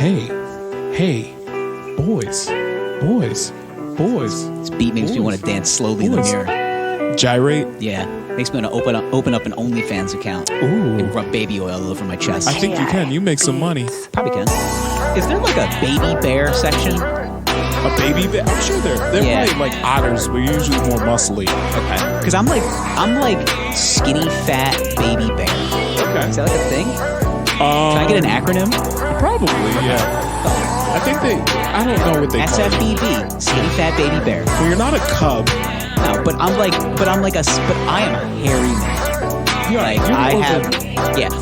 Hey, boys. This beat makes me want to dance slowly in the mirror. Gyrate? Yeah. Makes me want to open up an OnlyFans account. Ooh. And rub baby oil all over my chest. I think you can. You make some money. Probably can. Is there like a baby bear section? A baby bear? I'm sure they're probably like otters, but usually more muscly. Okay. Because I'm like skinny fat baby bear. Okay. Is that like a thing? Can I get an acronym? Probably, yeah. I think I don't know what they call it. SFBB, skinny fat baby bear. Well, you're not a cub. No, but I am a hairy man. Like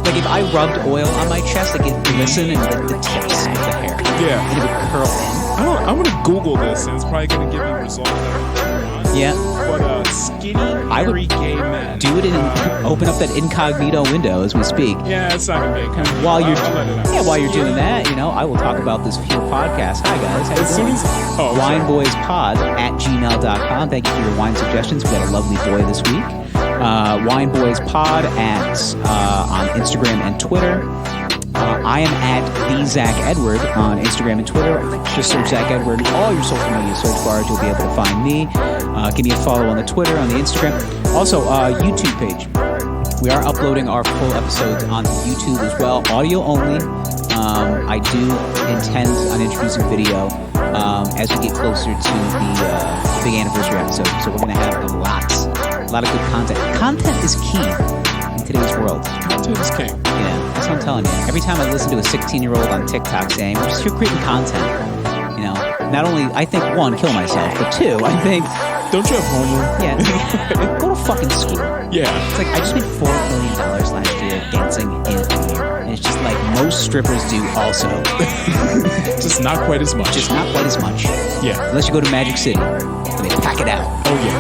like if I rubbed oil on my chest, it would glisten and the tips of the hair. Yeah. And it would curl in. I'm gonna Google this, and it's probably gonna give me results that are Yeah. But skinny, hairy gay men. Do it and open up that incognito window as we speak. Yeah, it's not gonna be kind of. While you're doing that, I will talk about this here podcast. Hi guys, how you doing? WineBoysPod at gmail.com. Thank you for your wine suggestions. We got a lovely boy this week. WineBoysPod on Instagram and Twitter. I am at the Zach Edward on Instagram and Twitter. Just search Zach Edward in all your social media search bars. You'll be able to find me. Give me a follow on the Twitter, on the Instagram. Also, YouTube page. We are uploading our full episodes on YouTube as well, audio only. I do intend on introducing video as we get closer to the big anniversary episode. So we're going to have a lot of good content. Content is key in today's world. Content is king. Yeah, that's what I'm telling you. Every time I listen to a 16-year-old on TikTok saying, you're creating content, not only, I think, one, kill myself, but two, I think... Don't you have homework? Yeah. Go to fucking school. Yeah. It's like, I just made $4 million last year dancing in a mirror. And it's just like most strippers do also. Just not quite as much. Yeah. Unless you go to Magic City. And they pack it out. Oh, yeah.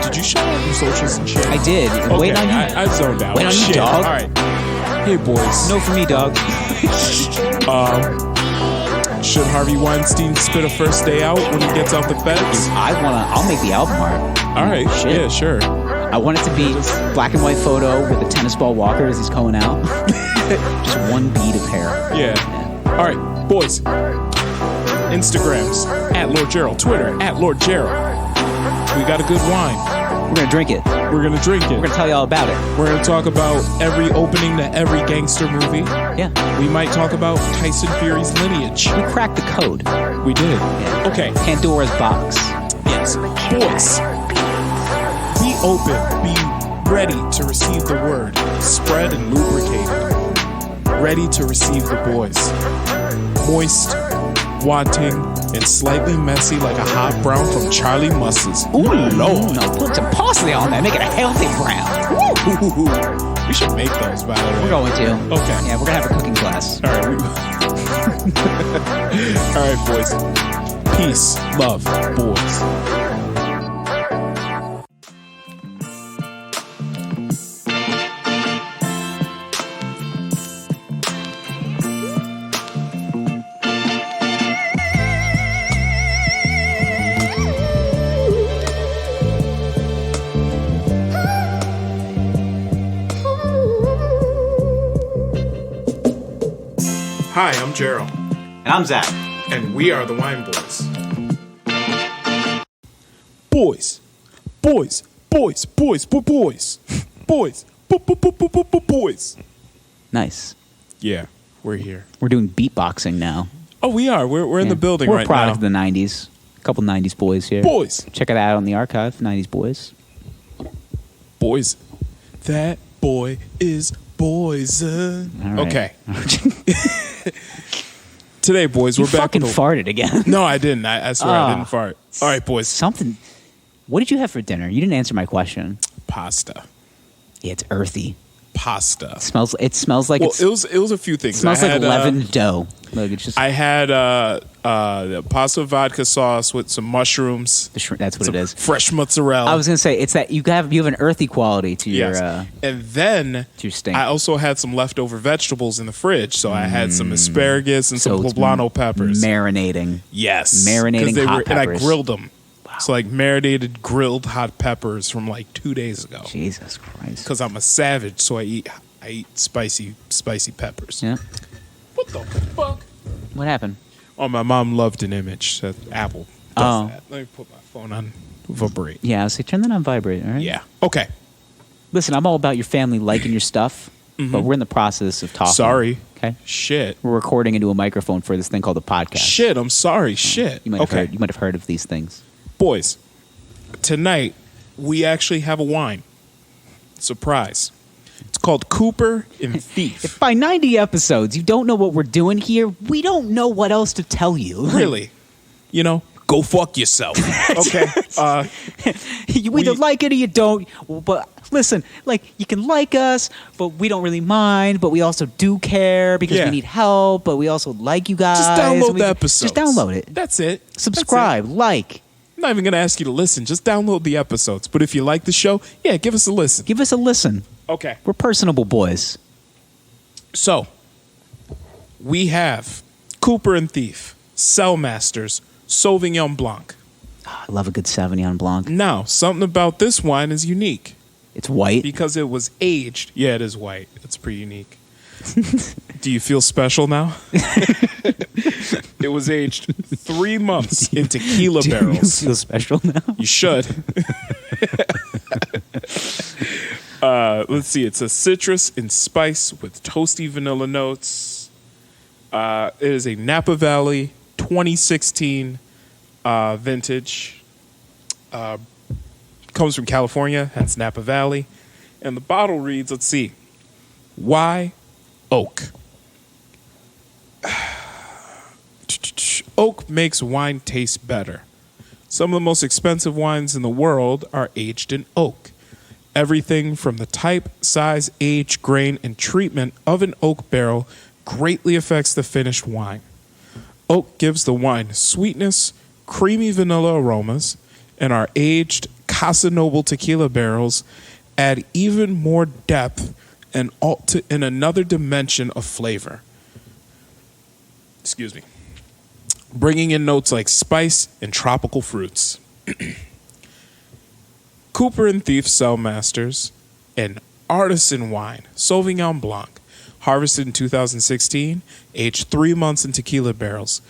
Did you shout out your socials and shit? I did. Okay, Wait on you. I zoned out. Wait on you, dog. All right. Hey, boys. No for me, dog. Should Harvey Weinstein spit a first day out when he gets off the feds? I'll make the album art. All right. Shit. Yeah, sure. I want it to be black and white photo with a tennis ball walker as he's going out. Just one bead of hair. Yeah. All right, boys. Instagrams at Lord Gerald. Twitter at Lord Gerald. We got a good wine. We're going to drink it. We're going to drink it. We're going to tell you all about it. We're going to talk about every opening to every gangster movie. Yeah. We might talk about Tyson Fury's lineage. We cracked the code. We did. Yeah. Okay. Pandora's box. Yes. Boys, be open. Be ready to receive the word. Spread and lubricated. Ready to receive the boys. Moist, wanting, and slightly messy like a hot brown from Charlie Muss's. Ooh, Lord. No, put some parsley on there. Make it a healthy brown. Ooh. We should make those, by the way. We're going to. Okay. Yeah, we're going to have a cooking class. All right. All right, boys. Peace, love, boys. Hi, I'm Gerald. And I'm Zach. And we are the Wine Boys. Boys. Nice. Yeah, we're here. We're doing beatboxing now. Oh, we are. We're in the building right now. We're a product of the 90s. A couple 90s boys here. Boys. Check it out on the archive, 90s boys. Boys. That boy is Boyz. Right. Okay. Today, boys, we're back. You fucking farted again. No, I didn't. I swear I didn't fart. All right, boys. Something. What did you have for dinner? You didn't answer my question. Pasta. Yeah, it's earthy. Pasta. It smells like it was a few things. It smells like leavened dough. Like it's just. I had pasta vodka sauce with some mushrooms. That's what it is. Fresh mozzarella. I was gonna say it's that you have an earthy quality to your. Yes. And then to your steak. I also had some leftover vegetables in the fridge, so I had some asparagus and some poblano peppers. Marinating. Yes. Marinating hot peppers. And I grilled them. Wow. So like marinated grilled hot peppers from like 2 days ago. Jesus Christ. Because I'm a savage, so I eat I eat spicy peppers. Yeah. What the fuck? What happened? Oh, my mom loved an image that Apple does that. Let me put my phone on vibrate. Yeah, so turn that on vibrate, all right? Yeah. Okay. Listen, I'm all about your family liking your stuff, but we're in the process of talking. Sorry. Okay? Shit. We're recording into a microphone for this thing called a podcast. Shit, I'm sorry. Shit. You might have heard of these things. Boys, tonight we actually have a wine. Surprise. It's called Cooper and Thief. If by 90 episodes you don't know what we're doing here, we don't know what else to tell you. Really? You know, go fuck yourself. Okay? You either like it or you don't. But listen, like, you can like us, but we don't really mind. But we also do care because we need help. But we also like you guys. Just download the episodes. Just download it. That's it. Subscribe. That's it. Like. I'm not even going to ask you to listen. Just download the episodes. But if you like the show, yeah, give us a listen. Give us a listen. Okay. We're personable boys. So, we have Cooper and Thief, Cellmasters, Sauvignon Blanc. Oh, I love a good Sauvignon Blanc. Now, something about this wine is unique. It's white. Because it was aged. Yeah, it is white. It's pretty unique. Do you feel special now? It was aged 3 months in tequila barrels. Do you feel special now? You should. Let's see. It's a citrus and spice with toasty vanilla notes. It is a Napa Valley 2016 vintage. Comes from California, hence Napa Valley. And the bottle reads, let's see, Why Oak. Oak makes wine taste better. Some of the most expensive wines in the world are aged in oak. Everything from the type, size, age, grain, and treatment of an oak barrel greatly affects the finished wine. Oak gives the wine sweetness, creamy vanilla aromas, and our aged Casa Noble tequila barrels add even more depth and another dimension of flavor. Excuse me. Bringing in notes like spice and tropical fruits. Cooper and Thief Cellmasters, an artisan wine, Sauvignon Blanc, harvested in 2016, aged 3 months in tequila barrels.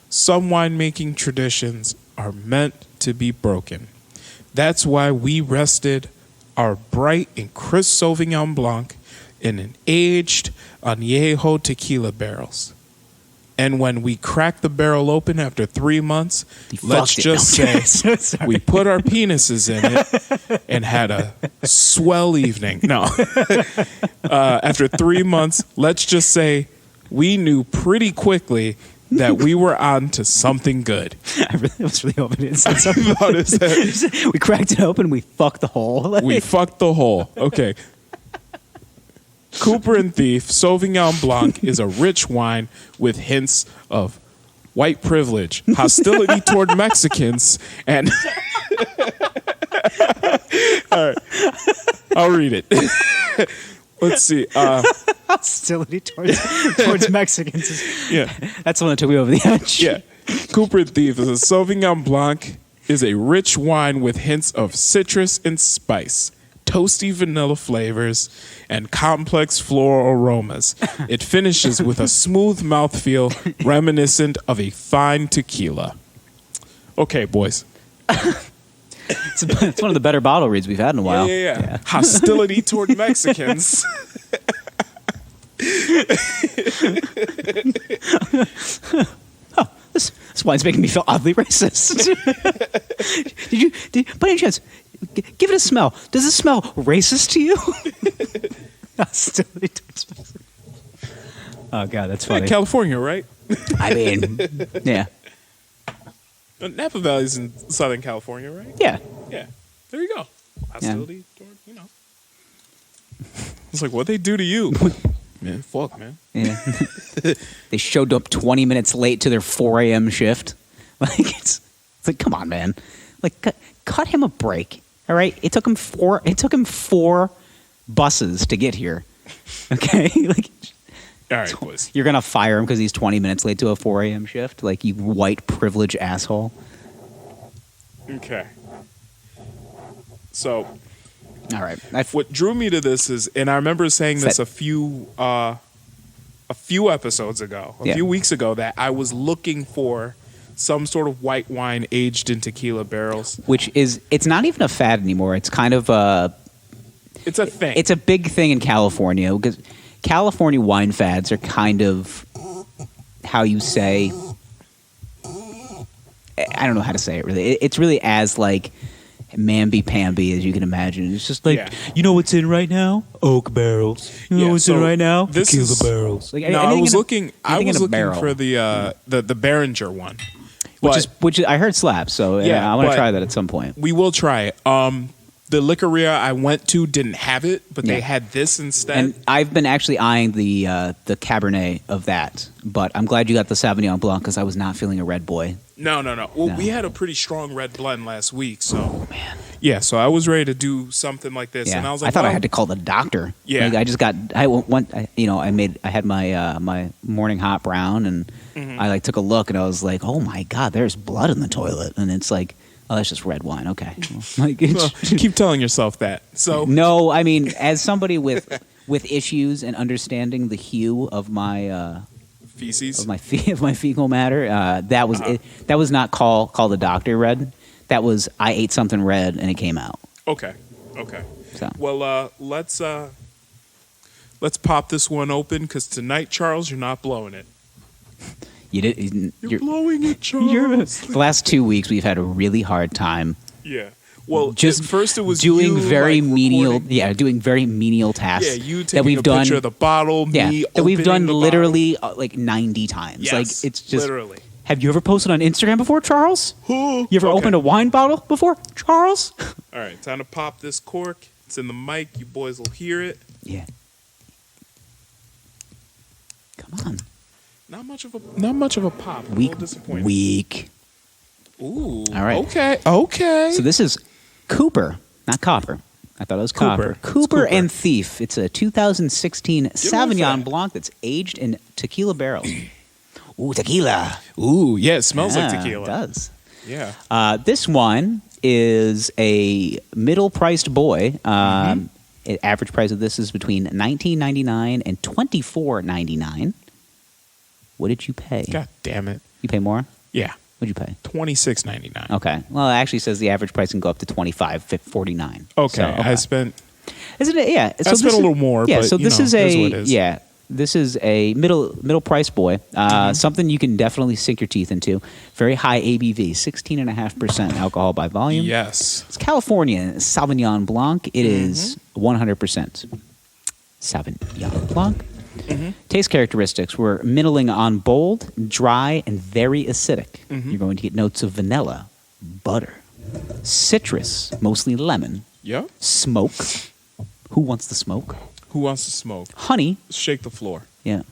Some winemaking traditions are meant to be broken. That's why we rested our bright and crisp Sauvignon Blanc in an aged añejo tequila barrels. And when we cracked the barrel open after 3 months, let's just say we put our penises in it and had a swell evening. No. After 3 months, let's just say we knew pretty quickly that we were on to something good. I was really hoping it said something about it. We cracked it open, we fucked the hole. We fucked the hole. Okay. Cooper and Thief Sauvignon Blanc is a rich wine with hints of white privilege, hostility toward Mexicans, and... All right. I'll read it. Let's see. Hostility towards Mexicans. Yeah. That's the one that took me over the edge. Yeah. Cooper and Thief is a Sauvignon Blanc is a rich wine with hints of citrus and spice, toasty vanilla flavors, and complex floral aromas. It finishes with a smooth mouthfeel reminiscent of a fine tequila. Okay, boys. It's one of the better bottle reads we've had in a while. Yeah. Hostility toward Mexicans. This wine's making me feel oddly racist. By any chance, give it a smell. Does it smell racist to you? Hostility towards Mexicans. Oh, God, that's funny. Yeah, California, right? I mean, yeah. Napa Valley's in Southern California, right? Yeah. Yeah. There you go. Hostility toward, It's like, what they do to you? Man, fuck, man. Yeah. They showed up 20 minutes late to their 4 a.m. shift. Like, it's like, come on, man. Like, cut him a break. All right? It took him four buses to get here. Okay? Like, all right, boys. You're going to fire him because he's 20 minutes late to a 4 a.m. shift? Like, you white privilege asshole. Okay. So, All right. What drew me to this is, and I remember saying this a few episodes ago, a few weeks ago, that I was looking for some sort of white wine aged in tequila barrels. It's not even a fad anymore. It's kind of it's a thing. It's a big thing in California because California wine fads are kind of how you say, I don't know how to say it really. It's really as like mamby-pamby as you can imagine. It's just like, you know what's in right now? Oak barrels. You know what's in right now? Tequila barrels. Like, I was looking for the Behringer one. Which I heard slaps, so I want to try that at some point. We will try it. The liquoria I went to didn't have it, but they had this instead. And I've been actually eyeing the Cabernet of that, but I'm glad you got the Sauvignon Blanc because I was not feeling a red boy. No. Well, we had a pretty strong red blend last week, so. Oh, man. Yeah, so I was ready to do something like this, and I was like, I thought I had to call the doctor. Yeah. Like, I had my my morning hot brown, and I took a look, and I was like, oh my God, there's blood in the toilet, and it's like, oh, that's just red wine. Okay. Keep telling yourself that. So no, I mean, as somebody with issues and understanding the hue of my feces of my fecal matter, that was that was not call the doctor red. That was I ate something red and it came out. Okay. So. Well, let's pop this one open because tonight, Charles, you're not blowing it. You're blowing it, Charles. The last 2 weeks, we've had a really hard time. Yeah. Well, just at first it was doing very menial. recording. Yeah, doing very menial tasks. Yeah, you taking a picture of the bottle. Me that we've done opening the literally 90 times. Yes, like it's just literally. Have you ever posted on Instagram before, Charles? You ever opened a wine bottle before, Charles? All right, time to pop this cork. It's in the mic. You boys will hear it. Yeah. Come on. Not much of a pop. A little disappointing. Weak. Ooh. All right. Okay. So this is Cooper, not Copper. I thought it was Copper. Cooper and Thief. It's a 2016 Sauvignon Blanc that's aged in tequila barrels. Ooh, tequila. Ooh, yeah, it smells like tequila. It does. Yeah. This wine is a middle-priced boy. Average price of this is between $19.99 and $24.99. What did you pay? God damn it. You pay more? Yeah. What'd you pay? $26.99. Okay. Well, it actually says the average price can go up to $25.49. Okay. So, I spent. Isn't it? Yeah. I spent a little more. Yeah. But, So this is here's what it is. Yeah. This is a middle price boy. Something you can definitely sink your teeth into. Very high ABV, 16.5% alcohol by volume. Yes. It's California Sauvignon Blanc. It is 100% Sauvignon Blanc. Taste characteristics were middling on bold, dry, and very acidic. You're going to get notes of vanilla, butter, citrus, mostly lemon, smoke. Who wants the smoke? Who wants to smoke? Honey. Shake the floor. Yeah.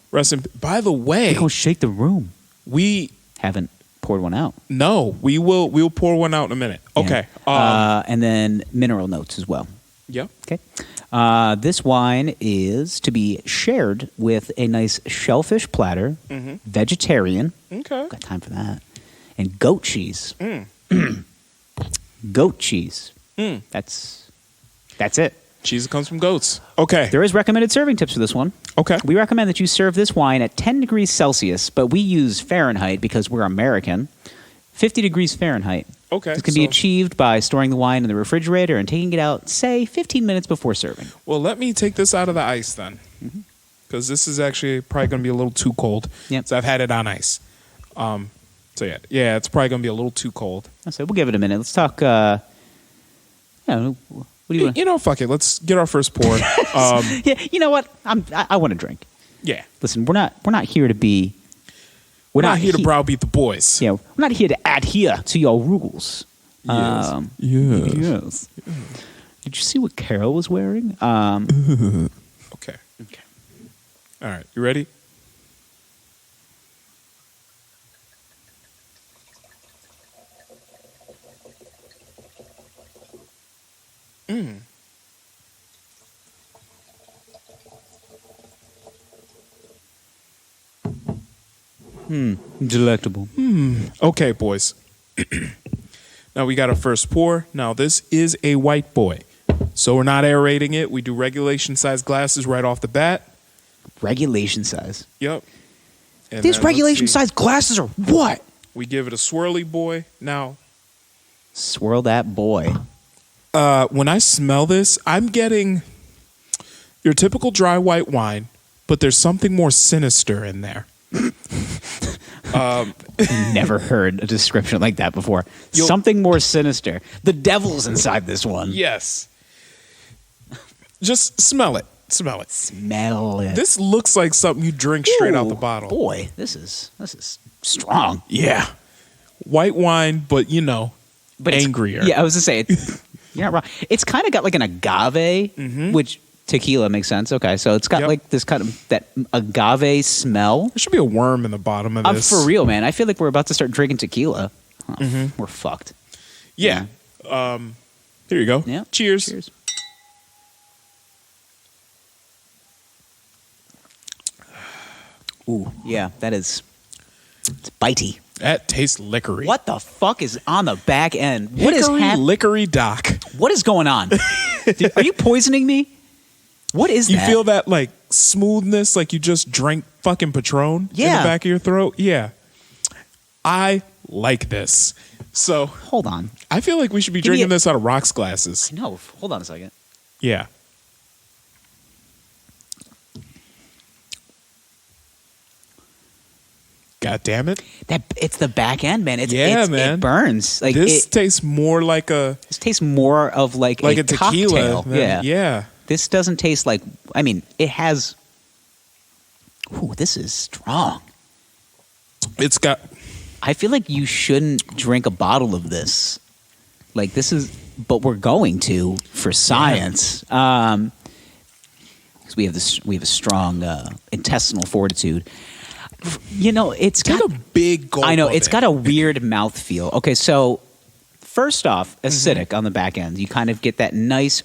By the way, we're going to shake the room. We haven't poured one out. No, we'll pour one out in a minute. Okay. And then mineral notes as well. Yep. Okay. This wine is to be shared with a nice shellfish platter, vegetarian. Okay. Got time for that. And goat cheese. Goat cheese. That's it. Cheese that comes from goats. Okay. There is recommended serving tips for this one. Okay. We recommend that you serve this wine at 10 degrees Celsius, but we use Fahrenheit because we're American. 50 degrees Fahrenheit. Okay. This can be achieved by storing the wine in the refrigerator and taking it out, say, 15 minutes before serving. Well, let me take this out of the ice then, because this is actually probably going to be a little too cold. Yep. So I've had it on ice. So yeah, it's probably going to be a little too cold. So we'll give it a minute. Let's talk. What do you want? Fuck it. Let's get our first pour. Yeah, you know what? I want to drink. Yeah. Listen, we're not here to be. We're not here to browbeat the boys. Yeah, we're not here to adhere to your rules. Yes. Yes. Did you see what Carol was wearing? Okay. All right. You ready? Delectable. Okay, boys. Now we got our first pour. Now this is a white boy. So we're not aerating it. We do regulation size glasses right off the bat. Regulation size. Yep. And These then, regulation size glasses are what? We give it a swirly boy. Now, swirl that boy. when I smell this, I'm getting your typical dry white wine, but there's something more sinister in there. Never heard a description like that before. Something more sinister. The devil's inside this one. Yes. Just smell it. Smell it. Smell it. This looks like something you drink straight out the bottle. Boy, this is strong. Yeah. White wine, but But angrier. Yeah, I was going to say, you're not wrong. It's kind of got like an agave, which tequila makes sense. Okay, so it's got like this kind of that agave smell. There should be a worm in the bottom of this. For real, man. I feel like we're about to start drinking tequila. We're fucked. Yeah. Here you go. Yeah. Cheers. Cheers. Ooh, yeah, it's bitey. That tastes liquory. What the fuck is on the back end? What is liquory dock? What is going on? Are you poisoning me? What is You that? feel that like smoothness, like you just drank fucking Patron in the back of your throat? Yeah. I like this. So hold on. I feel like we should be drinking this out of rocks glasses. No, hold on a second. Yeah. God damn it. It's the back end, man. Man. It burns. Like this tastes more like This tastes more of like a tequila. Cocktail. Yeah. This doesn't taste like, I mean, it has, ooh, this is strong. It's got, I feel like you shouldn't drink a bottle of this. Like this is, but we're going to for science. Because we have a strong intestinal fortitude. It's got a big gulp. I know it's got a weird mouthfeel. Okay, so first off, acidic on the back end. You kind of get that nice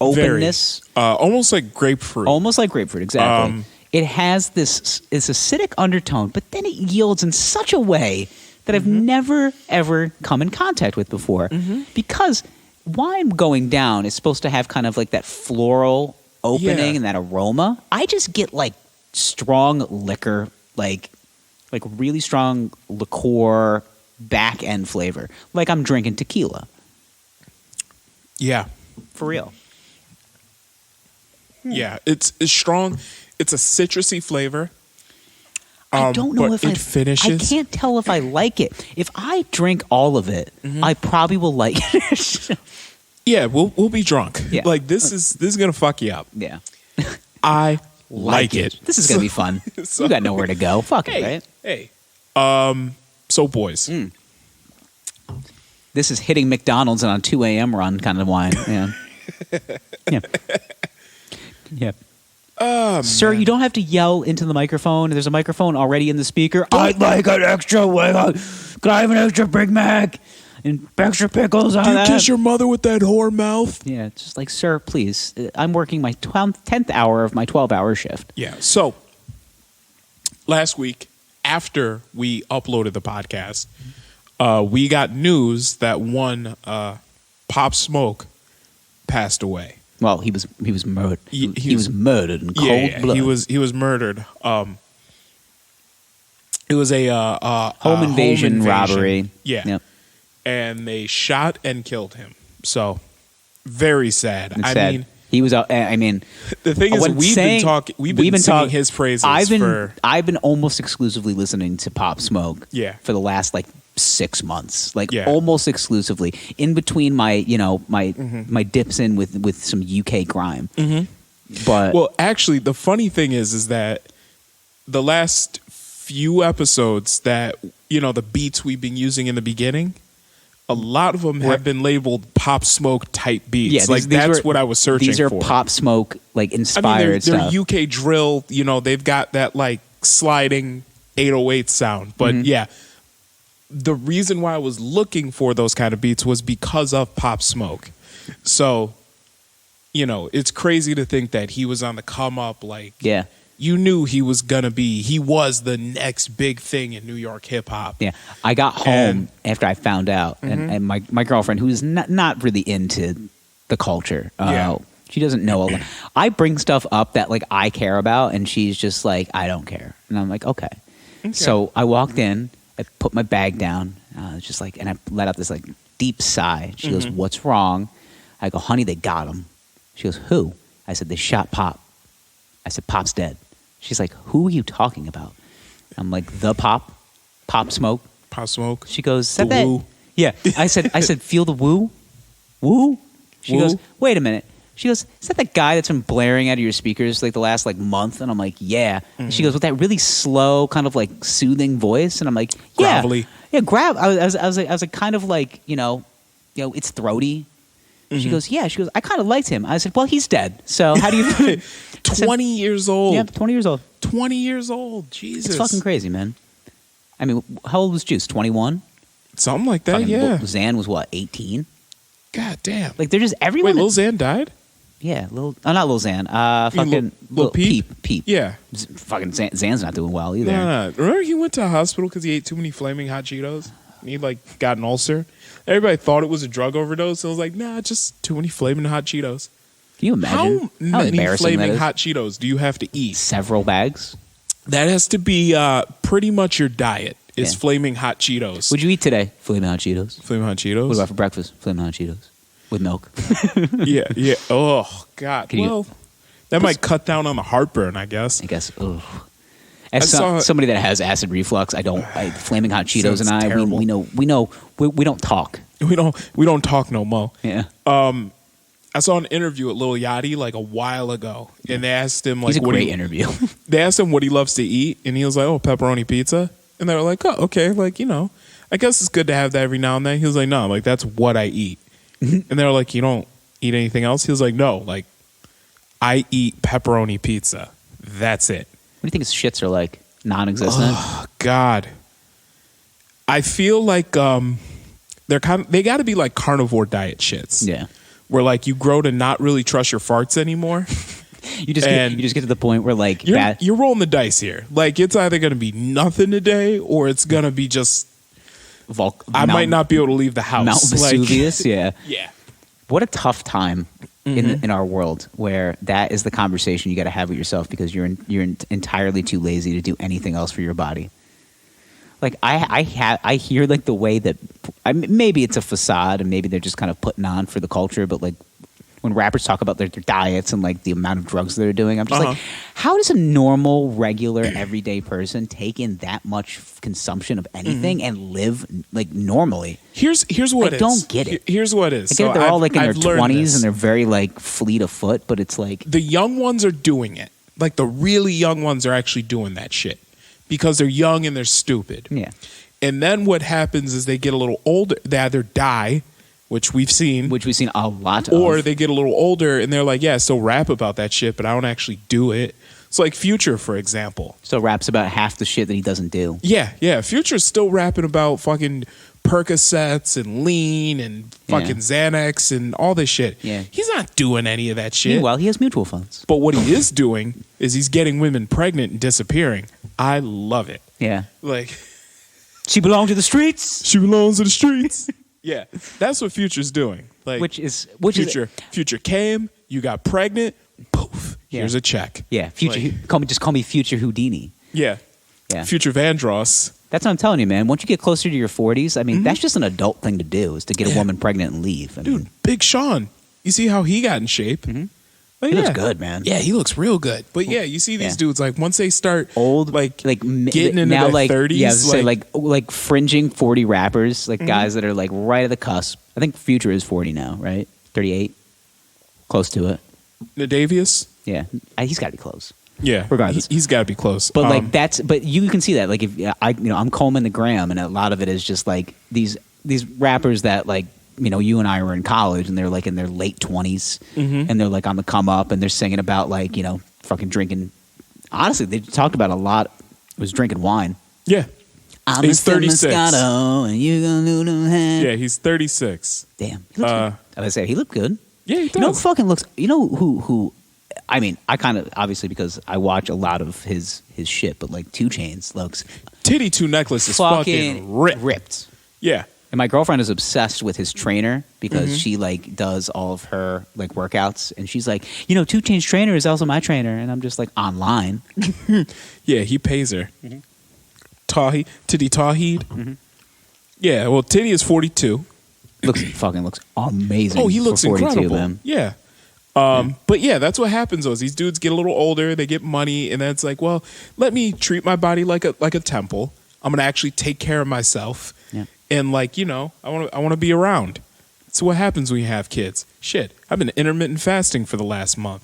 openness, almost like grapefruit. Exactly. It has this acidic undertone, but then it yields in such a way that I've never ever come in contact with before. Because wine going down is supposed to have kind of like that floral opening and that aroma. I just get like strong liquor. Like really strong liqueur back end flavor. Like I'm drinking tequila. Yeah. For real. Yeah. It's strong. It's a citrusy flavor. I don't know if it finishes. I can't tell if I like it. If I drink all of it, I probably will like it. Yeah, we'll be drunk. Yeah. Like this is gonna fuck you up. Yeah. I like it. This is gonna be fun. You got nowhere to go. Fuck it, right? Hey. So Boyz. This is hitting McDonald's on a 2 a.m. run kind of wine. Yeah. Yeah. Yeah. Sir, you don't have to yell into the microphone. There's a microphone already in the speaker. I'd like an extra wing. Could I have an extra Big Mac and extra pickles on that? Do you kiss your mother with that whore mouth? Yeah, just like, sir, please. I'm working my 10th hour of my 12-hour shift. Yeah. So last week, after we uploaded the podcast, we got news that one Pop Smoke passed away. Well, he was murdered. He was murdered in cold blood. He was murdered. It was a home invasion robbery. Yeah. Yep. And they shot and killed him. So very sad. It's sad. Mean, he was. I mean, the thing is, we've been singing his praises. I've been almost exclusively listening to Pop Smoke. Yeah. For the last 6 months, almost exclusively. In between my my dips in with some UK grime. But well, actually, the funny thing is that the last few episodes that the beats we've been using in the beginning, a lot of them have been labeled Pop Smoke type beats. Yeah, that's what I was searching for. These are Pop Smoke inspired stuff. They're UK drill. They've got that sliding 808 sound. But yeah, the reason why I was looking for those kind of beats was because of Pop Smoke. So, it's crazy to think that he was on the come up. Yeah. You knew he was the next big thing in New York hip hop. Yeah. I got home after I found out, and my girlfriend, who's not really into the culture. Yeah. She doesn't know a lot. I bring stuff up that like I care about, and she's just like, I don't care. And I'm like, okay. So I walked in, I put my bag down, just like, and I let out this like deep sigh. She goes, "What's wrong?" I go, "Honey, they got him." She goes, "Who?" I said, "They shot Pop." I said, "Pop's dead." She's like, "Who are you talking about?" I'm like, "The Pop Smoke." Pop Smoke. She goes, The "Said that." woo. Yeah. I said, "Feel the woo?" Woo? She Woo? goes, "Wait a minute." She goes, "Is that the guy that's been blaring out of your speakers like the last like month?" And I'm like, "Yeah." And she goes, with that really slow, kind of like soothing voice, and I'm like, "Yeah, Gravelly. yeah." I was like kind of like you know, it's throaty. She goes, "Yeah." She goes, "I kind of liked him." I said, "Well, he's dead. So how do you?" 20 years old. Yeah, 20 years old. 20 years old. Jesus. It's fucking crazy, man. I mean, how old was Juice? 21. Something like that. Fucking Yeah. Zan was what? 18. God damn. Like they're just everyone. Wait, Lil Xan died? Yeah, not Lil Xan. Fucking Lil Peep? Peep. Yeah. Fucking Zan's not doing well either. No. Remember he went to a hospital because he ate too many flaming hot Cheetos? And he like got an ulcer. Everybody thought it was a drug overdose. I was like, nah, just too many flaming hot Cheetos. Can you imagine How many embarrassing that flaming is? hot Cheetos do you have to eat? Several bags. That has to be pretty much your diet. Is Yeah. flaming hot Cheetos. What'd you eat today? Flaming hot Cheetos. Flaming hot Cheetos? What about for breakfast? Flaming hot Cheetos with milk. Yeah. Oh God. Can you- Well, that might cut down on the heartburn, I guess. I guess. Ugh. As saw- somebody that has acid reflux, flaming hot Cheetos and Sounds I, terrible. we don't talk. We don't talk no more. Yeah. I saw an interview with Lil Yachty like a while ago, and they asked him like, He's a what great he, interview. they asked him what he loves to eat, and he was like, "Oh, pepperoni pizza." And they were like, "Oh, okay, like I guess it's good to have that every now and then." He was like, "No, like that's what I eat." And they were like, "You don't eat anything else?" He was like, "No, like I eat pepperoni pizza. That's it." What do you think his shits are like? Non-existent. Oh God, I feel like they got to be like carnivore diet shits. Yeah. Where like you grow to not really trust your farts anymore. You just get to the point where like You're rolling the dice here. Like it's either going to be nothing today or it's going to be just I might not be able to leave the house. Mount Vesuvius. Like, Yeah. yeah. What a tough time in our world where that is the conversation you got to have with yourself because you're entirely too lazy to do anything else for your body. Like I hear like the way that maybe it's a facade and maybe they're just kind of putting on for the culture, but like when rappers talk about their diets and like the amount of drugs they're doing, I'm just like, how does a normal, regular, everyday person take in that much consumption of anything and live like normally? Here's what I don't get it. Here's what it is. I get it, they're all like in their I've learned 20s this. and they're very like fleet of foot, but it's like The young ones are doing it. Like the really young ones are actually doing that shit because they're young and they're stupid. yeah. And then what happens is they get a little older. They either die, which we've seen, Which we've seen a lot or of. they get a little older and they're like, yeah, I still rap about that shit, but I don't actually do it. It's like Future, for example. So raps about half the shit that he doesn't do. Yeah. Future's still rapping about fucking Percocets and lean and fucking Xanax and all this shit. Yeah. He's not doing any of that shit. Meanwhile, he has mutual funds. But what he is doing is he's getting women pregnant and disappearing. I love it. Yeah. Like, She belonged to the streets. she belongs to the streets. Yeah, that's what Future's doing. Like, Which is Future came, you got pregnant, poof, here's a check. Yeah, Future. Like, Just call me Future Houdini. yeah. Future Vandross. That's what I'm telling you, man. Once you get closer to your 40s, I mean, that's just an adult thing to do, is to get a woman pregnant and leave. I mean, Dude, Big Sean. You see how he got in shape? Like, he looks good, man. Yeah, he looks real good. But yeah, you see these dudes, like, once they start Old, like getting into now, their like 30s, yeah, I was gonna say like fringing 40 rappers, like guys that are like right at the cusp. I think Future is 40 now, right? 38, close to it. Nadavius. Yeah, he's got to be close. Yeah, Regardless. he's got to be close. But but you can see that, like if I'm combing the gram, and a lot of it is just like these rappers that like you and I were in college, and they're like in their late 20s, and they're like on the come up, and they're singing about like fucking drinking. Honestly, they talked about a lot. Was drinking wine. Yeah, he's 36. Moscato, and you gonna do the hand. Yeah, he's 36. Damn, he looks good. I was say he looked good. Yeah, he does. You know who fucking looks. You know who. I mean, I kind of obviously because I watch a lot of his shit, but like 2 Chainz looks Titty 2 necklace is fucking ripped. ripped. Yeah, And my girlfriend is obsessed with his trainer because she like does all of her like workouts, and she's like, 2 Chainz trainer is also my trainer, and I'm just like online. Yeah, he pays her. Titty Tawheed. Yeah, well, Titty is 42. Looks amazing. Oh, he looks 42, incredible. man. Yeah. But yeah, that's what happens. These dudes get a little older, they get money, and then it's like, well, let me treat my body like a temple. I'm gonna actually take care of myself, and like I want to be around. That's what happens when you have kids. Shit, I've been intermittent fasting for the last month.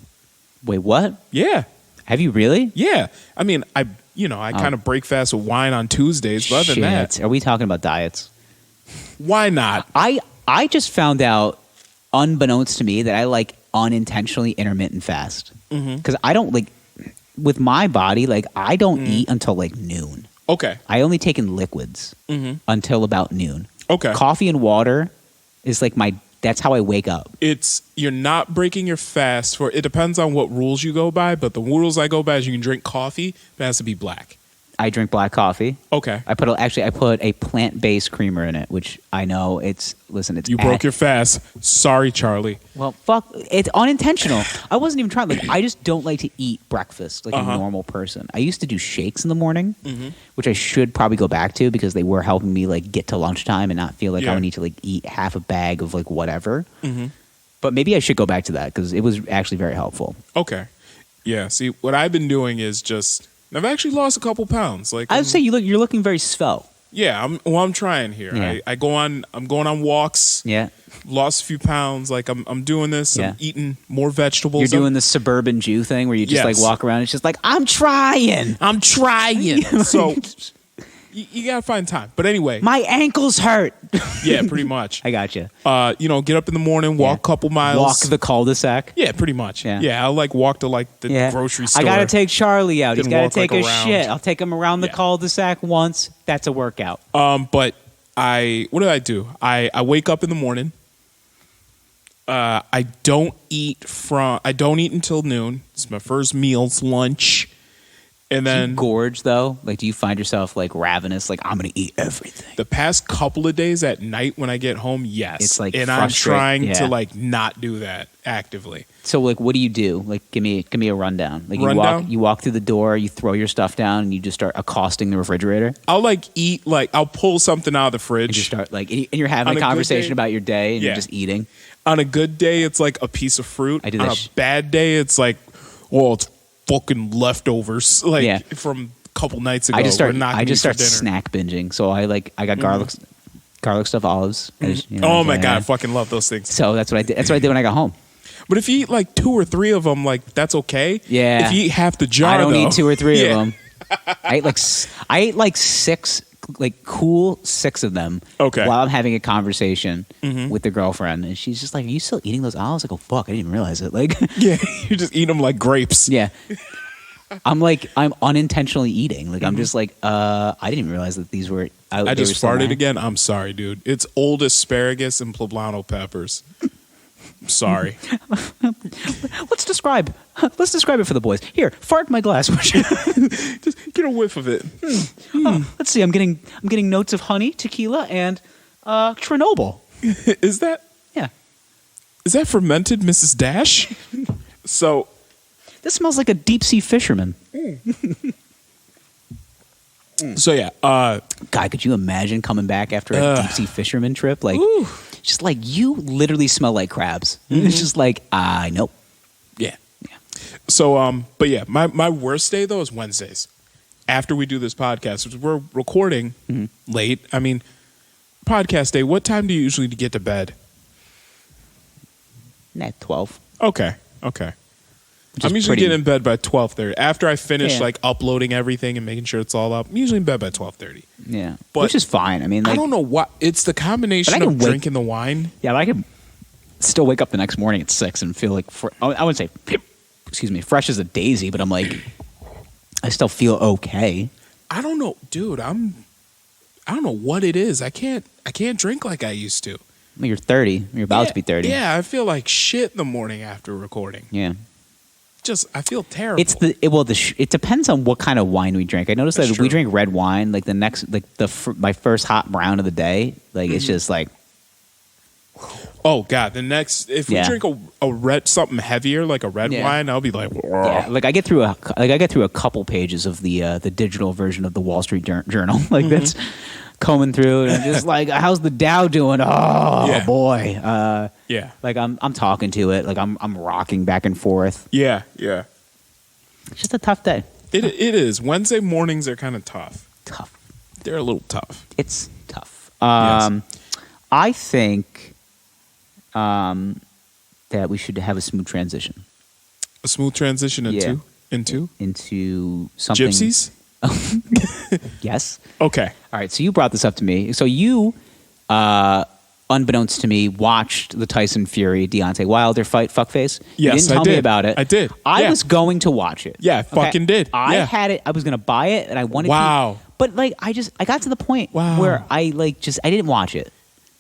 Wait, what? Yeah. Have you really? Yeah. I mean, I kind of break fast with wine on Tuesdays, but other than that, are we talking about diets? Why not? I just found out, unbeknownst to me, that I like unintentionally intermittent fast because I don't like with my body. Like I don't eat until like noon. Okay. I only take in liquids until about noon. Okay. Coffee and water is like that's how I wake up. You're not breaking your fast it depends on what rules you go by, but the rules I go by is you can drink coffee, but it has to be black. I drink black coffee. Okay. I put a plant-based creamer in it, which I know you broke your fast. Sorry, Charlie. Well, fuck, it's unintentional. I wasn't even trying. Like, I just don't like to eat breakfast like a normal person. I used to do shakes in the morning, which I should probably go back to because they were helping me like get to lunchtime and not feel like I would need to like eat half a bag of like whatever. But maybe I should go back to that because it was actually very helpful. Okay. Yeah. See, what I've been doing is I've actually lost a couple pounds. Like I would say you're looking very svelte. Yeah, I'm trying here. Yeah. I'm going on walks. Yeah. Lost a few pounds. Like I'm doing this. Yeah. I'm eating more vegetables. You're doing the suburban Jew thing where you just like walk around. It's just like I'm trying. So you gotta find time. But anyway, my ankles hurt. Yeah, pretty much. I got you. Get up in the morning, walk a couple miles, walk the cul-de-sac. Yeah, pretty much. Yeah, I'll like walk to like the grocery store. I gotta take Charlie out. He's gotta take a shit. I'll take him around the cul-de-sac once. That's a workout. But what did I do? I wake up in the morning. I don't eat until noon. It's my first meal's lunch. And then do you gorge though? Like, do you find yourself like ravenous? Like, I'm gonna eat everything. The past couple of days at night when I get home, yes. It's like, and I'm trying to like not do that actively. So like, what do you do? Like, give me a rundown. Like, you walk through the door, you throw your stuff down, and you just start accosting the refrigerator. I'll like eat I'll pull something out of the fridge. And you start like, and you're having a conversation about your day, and you're just eating. On a good day, it's like a piece of fruit. I do On that a bad day, it's like, it's fucking leftovers from a couple nights ago. I just start snack binging. So I got garlic stuffed olives. Oh my god, I fucking love those things. So that's what I did. That's what I did when I got home. But if you eat like 2 or 3 of them, like that's okay. Yeah. If you eat half the jar, I don't eat 2 or 3 of them. I ate like 6. Like cool 6 of them. Okay. While I'm having a conversation with the girlfriend, and she's just like, "Are you still eating those olives?" I go, "Fuck, I didn't even realize it." Like, yeah, you just eat them like grapes. Yeah. I'm unintentionally eating. Like, I'm just like, I didn't even realize that these were. I just farted again. I'm sorry, dude. It's old asparagus and poblano peppers. I'm sorry. Let's describe it for the boys. Here, fart in my glass. Just get a whiff of it. Let's see. I'm getting notes of honey, tequila, and Chernobyl. Is that? Yeah. Is that fermented, Mrs. Dash? So. This smells like a deep sea fisherman. So yeah. God, could you imagine coming back after a deep sea fisherman trip? Like. Ooh. Just like you literally smell like crabs. It's just like, nope. Yeah. So, but yeah, my worst day though is Wednesdays. After we do this podcast, which we're recording late. I mean, podcast day. What time do you usually get to bed? At 12. Okay. I'm usually getting in bed by 12:30. After I finish like uploading everything and making sure it's all up, I'm usually in bed by 12:30. Yeah, which is fine. I mean, like, I don't know what it's the combination of drinking the wine. Yeah, but I can still wake up the next morning at 6 and feel like I wouldn't say, excuse me, fresh as a daisy, but I'm like, I still feel okay. I don't know, dude. I don't know what it is. I can't drink like I used to. Well, you're 30. You're about to be 30. Yeah, I feel like shit in the morning after recording. Yeah. I feel terrible. It depends on what kind of wine we drink. I noticed That's that if true. we drink red wine, like my first hot brown of the day, like it's just like, oh God, if we drink a red something heavier like a red Yeah. wine, I'll be like, yeah, like I get through a couple pages of the digital version of the Wall Street Journal, like that's combing through, and I'm just like, how's the Dow doing? Oh Yeah. boy, yeah, like I'm talking to it, like I'm rocking back and forth. yeah. It's just a tough day. It is. Wednesday mornings are kind of tough. They're a little tough. It's tough. Yes. I think that we should have a smooth transition A smooth transition into something. Gypsies. Yes. Okay. All right. So you brought this up to me. So you, unbeknownst to me, watched the Tyson Fury Deontay Wilder fight. Fuckface. You Yes, didn't tell I did. me about it. I did. I Yeah. was going to watch it. Yeah, fucking did. I Yeah. had it. I was going to buy it, and I wanted. Wow. to. But like, I got to the point Wow. where I didn't watch it.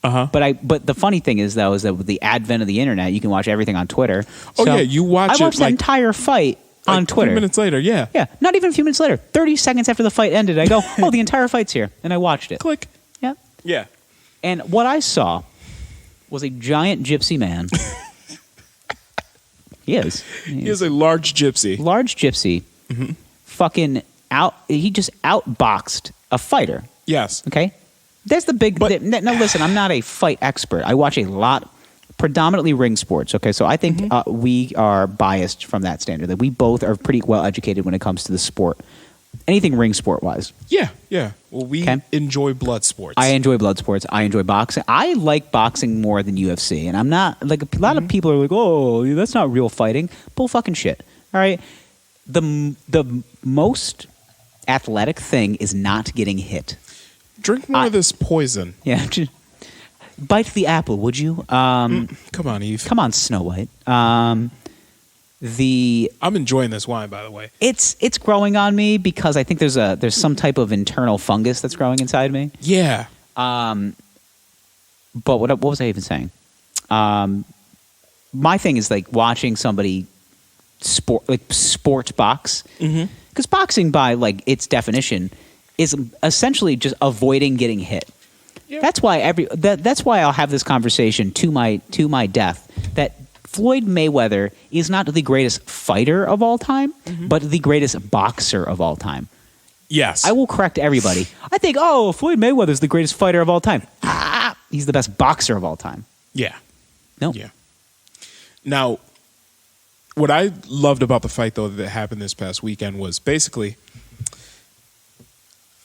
But the funny thing is that with the advent of the internet, you can watch everything on Twitter. Oh, So yeah, you watch it I watched the like- entire fight on Like, Twitter. 2 minutes later, yeah. Yeah, not even a few minutes later. 30 seconds after the fight ended, I go, "Oh, the entire fight's here," and I watched it. Click. Yeah. Yeah. And what I saw was a giant gypsy man. He is. He is a large gypsy. Large gypsy. Fucking out. He just outboxed a fighter. Yes. Okay. That's the big. Now listen, I'm not a fight expert. I watch a lot, predominantly ring sports. Okay, so I think we are biased from that standard. That we both are pretty well educated when it comes to the sport, anything ring sport wise. Yeah. Yeah. Well, we Okay. enjoy blood sports. I enjoy blood sports. I enjoy boxing. I like boxing more than UFC, and I'm not like a lot of people are like, "Oh, that's not real fighting." Bull fucking shit. All right, the most athletic thing is not getting hit. Drink more of this poison. Yeah, bite the apple, would you? Come on, Eve. Come on, Snow White. I'm enjoying this wine, by the way. It's growing on me because I think there's some type of internal fungus that's growing inside me. Yeah. But what was I even saying? My thing is like watching somebody sport box, because boxing by like its definition is essentially just avoiding getting hit. Yeah. That's why that's why I'll have this conversation to my death that Floyd Mayweather is not the greatest fighter of all time, but the greatest boxer of all time. Yes. I will correct everybody. I think, Floyd Mayweather is the greatest fighter of all time. He's the best boxer of all time. Yeah. No. Yeah. Now, what I loved about the fight, though, that happened this past weekend was basically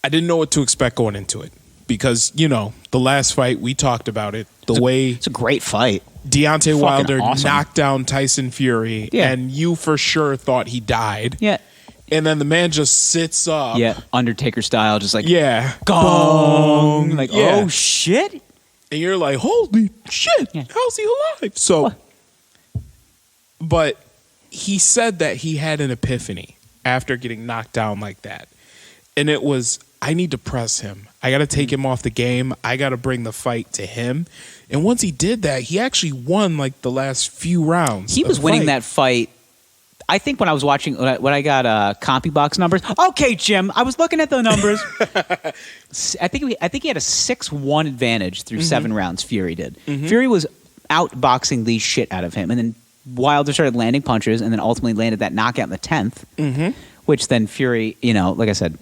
I didn't know what to expect going into it because, the last fight, we talked about it, It's a great fight. Deontay Wilder awesome. knocked down Tyson Fury, and you for sure thought he died. Yeah. And then the man just sits up. Yeah. Undertaker style, just like, Yeah. gong. Like, Yeah. oh, shit. And you're like, holy shit, Yeah. how's he alive? So, What? but he said that he had an epiphany after getting knocked down like that. And it was, I need to press him. I got to take him off the game. I got to bring the fight to him. And once he did that, he actually won like the last few rounds. He of was the winning fight. that fight. I think when I was watching, when I got CompuBox numbers. Okay, Jim, I was looking at the numbers. I think he had a 6-1 advantage through 7 rounds. Fury did. Fury was outboxing the shit out of him, and then Wilder started landing punches, and then ultimately landed that knockout in the 10th, which then Fury, like I said,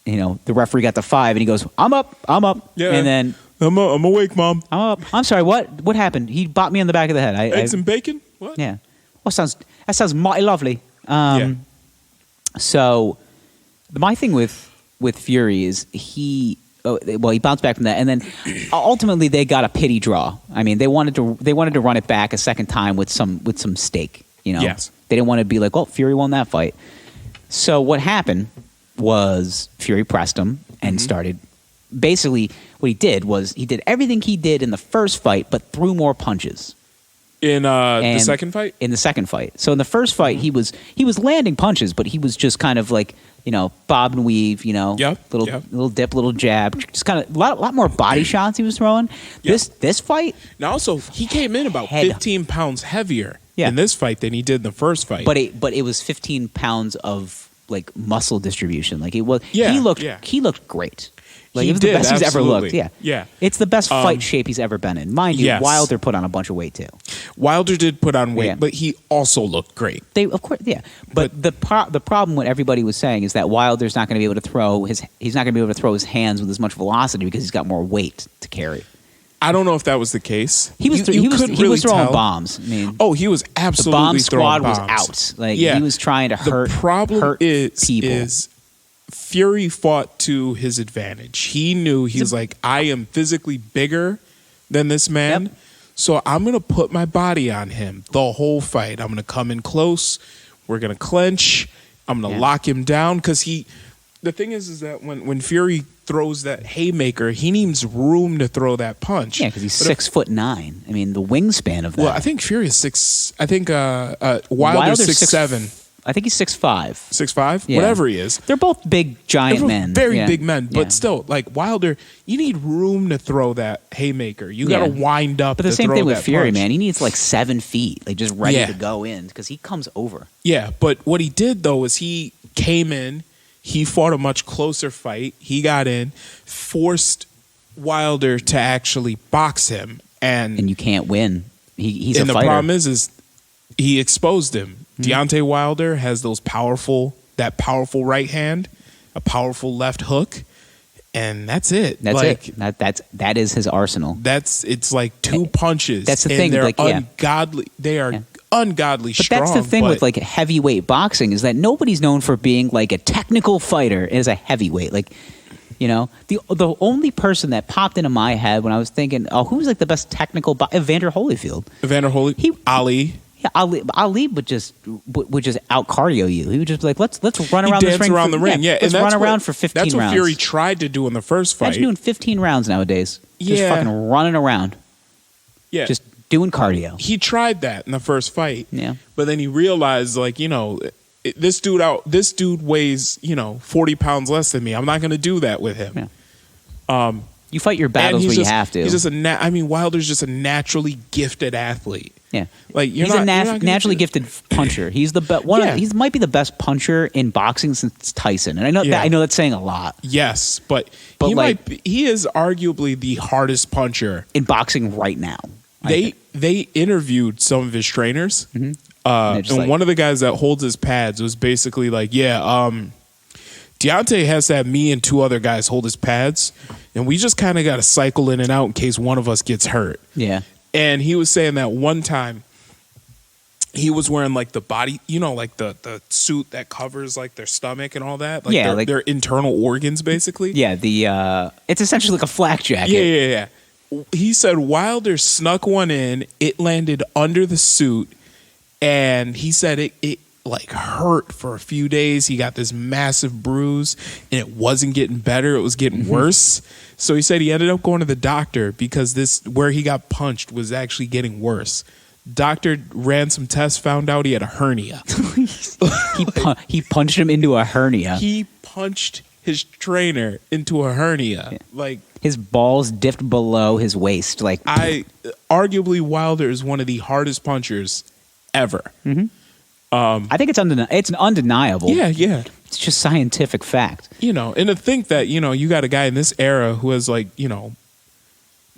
the referee got the 5, and he goes, "I'm up, Yeah. and then I'm awake, Mom. I'm up. I'm sorry, what happened? He bought me on the back of the head. Eggs and bacon? What? Yeah. That sounds mighty lovely. Yeah. So my thing with Fury is he bounced back from that, and then ultimately they got a pity draw. I mean, they wanted to run it back a second time with some stake. Yes. They didn't want to be like, well, Fury won that fight. So what happened was Fury pressed him and started. Basically, what he did was he did everything he did in the first fight, but threw more punches. In the second fight? In the second fight. So in the first fight, he was landing punches, but he was just kind of like, bob and weave, little dip, little jab, just kind of a lot more body shots he was throwing. Yep. This fight, Now also, he came in about Head. 15 pounds heavier in this fight than he did in the first fight. But it was 15 pounds of like muscle distribution. Like it was. Yeah, he looked great. Like He it was the did, best he's ever absolutely. looked. Yeah, Yeah. It's the best fight shape he's ever been in. Mind you, Yes. Wilder put on a bunch of weight too. Wilder did put on weight, Yeah. but he also looked great. They of course, yeah. But the problem what everybody was saying is that Wilder's not going to be able to throw his hands with as much velocity because he's got more weight to carry. I don't know if that was the case. He was You couldn't he was really throwing tell. bombs. I mean, Oh, he was the absolutely bomb throwing squad was bombs. out. Like Yeah. he was trying to hurt. The problem hurt people. is Fury fought to his advantage. He knew he was like, I am physically bigger than this man, Yep. so I'm going to put my body on him the whole fight. I'm going to come in close. We're going to clench. I'm going to lock him down because the thing is that when Fury throws that haymaker, he needs room to throw that punch. Yeah, because he's But 6'9". I mean, the wingspan of that. Well, I think Fury is 6. I think Wilder's 6'7". I think he's 6'5". 6'5", Yeah. whatever he is. They're both big, giant They're men. very Yeah. big men, but Yeah. still, like Wilder, you need room to throw that haymaker. You got to Yeah. wind up. But the to same throw thing with that Fury, punch. man. He needs like 7 feet, like just ready Yeah. to go in because he comes over. Yeah, but what he did though is he came in, he fought a much closer fight. He got in, forced Wilder to actually box him, And you can't win. He's and a the fighter. problem is he exposed him. Deontay Wilder has that powerful right hand, a powerful left hook, and that's it. That's like, it. That is his arsenal. it's like two punches. That's the and thing, They're like, yeah. ungodly. They are ungodly But strong. that's the thing with like heavyweight boxing is that nobody's known for being like a technical fighter as a heavyweight. Like, you know, the only person that popped into my head when I was thinking, oh, who's like the best technical Evander Holyfield? Ali. Yeah, Ali would just out cardio you. He would just be like, let's run around this dance ring. around the ring. Yeah, let's and run around for 15 rounds. That's what Fury tried to do in the first fight. Imagine doing 15 rounds nowadays. Just Yeah. fucking running around. Yeah, Just doing cardio. he tried that in the first fight. Yeah. But then he realized, like, you know, this dude weighs, 40 pounds less than me. I'm not going to do that with him. Yeah. You fight your battles where you have to. He's just Wilder's just a naturally gifted athlete. Yeah, like he's a naturally gifted puncher. He's the best. He might be the best puncher in boxing since Tyson. And I know that's saying a lot. Yes, but he is arguably the hardest puncher in boxing right now. They interviewed some of his trainers, and one of the guys that holds his pads was basically like, Deontay has to have me and 2 other guys hold his pads, and we just kind of got to cycle in and out in case one of us gets hurt. Yeah. And he was saying that one time he was wearing like the body, like the suit that covers like their stomach and all that. Like their internal organs, basically. Yeah, it's essentially like a flak jacket. Yeah. He said Wilder snuck one in, it landed under the suit, and he said it like hurt for a few days. He got this massive bruise, and it wasn't getting better, it was getting worse. So he said he ended up going to the doctor because where he got punched was actually getting worse. Doctor ran some tests, found out he had a hernia. He punched him into a hernia. He punched his trainer into a hernia. Yeah. Like, his balls dipped below his waist. Like, arguably Wilder is one of the hardest punchers ever. Mm-hmm. I think it's undeniable. Yeah. It's just scientific fact. And to think that, you got a guy in this era who is like,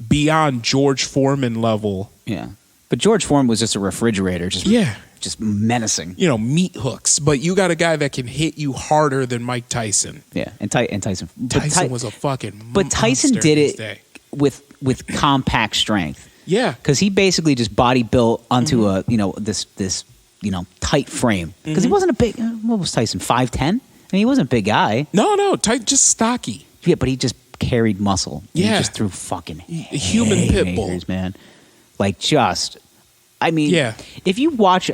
beyond George Foreman level. Yeah. But George Foreman was just a refrigerator. Just menacing. Meat hooks. But you got a guy that can hit you harder than Mike Tyson. Yeah, and Tyson. Tyson was a fucking But Tyson did it with compact strength. Yeah. Because he basically just body built onto this tight frame. Because he wasn't a big, what was Tyson, 5'10"? I mean, he wasn't a big guy. No, tight, just stocky. Yeah, but he just carried muscle. Yeah. He just threw fucking human pit bull, man. Like if you watch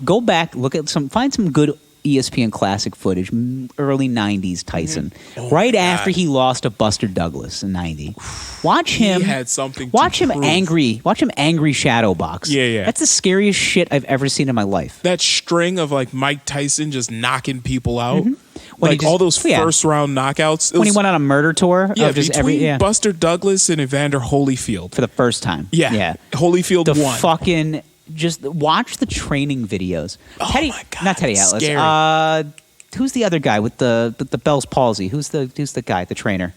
go back, find some good ESPN classic footage, early 90s Tyson, after he lost to Buster Douglas in 90. Watch him. He had something Watch to him prove. angry. Watch him angry shadow box. Yeah. That's the scariest shit I've ever seen in my life. That string of like Mike Tyson just knocking people out. Mm-hmm. All those first round knockouts. When he went on a murder tour of just Buster Douglas and Evander Holyfield. For the first time. Yeah. Holyfield the won. Fucking just watch the training videos. Oh my God, not Teddy Atlas. scary. Who's the other guy with the Bell's palsy? Who's the guy, the trainer?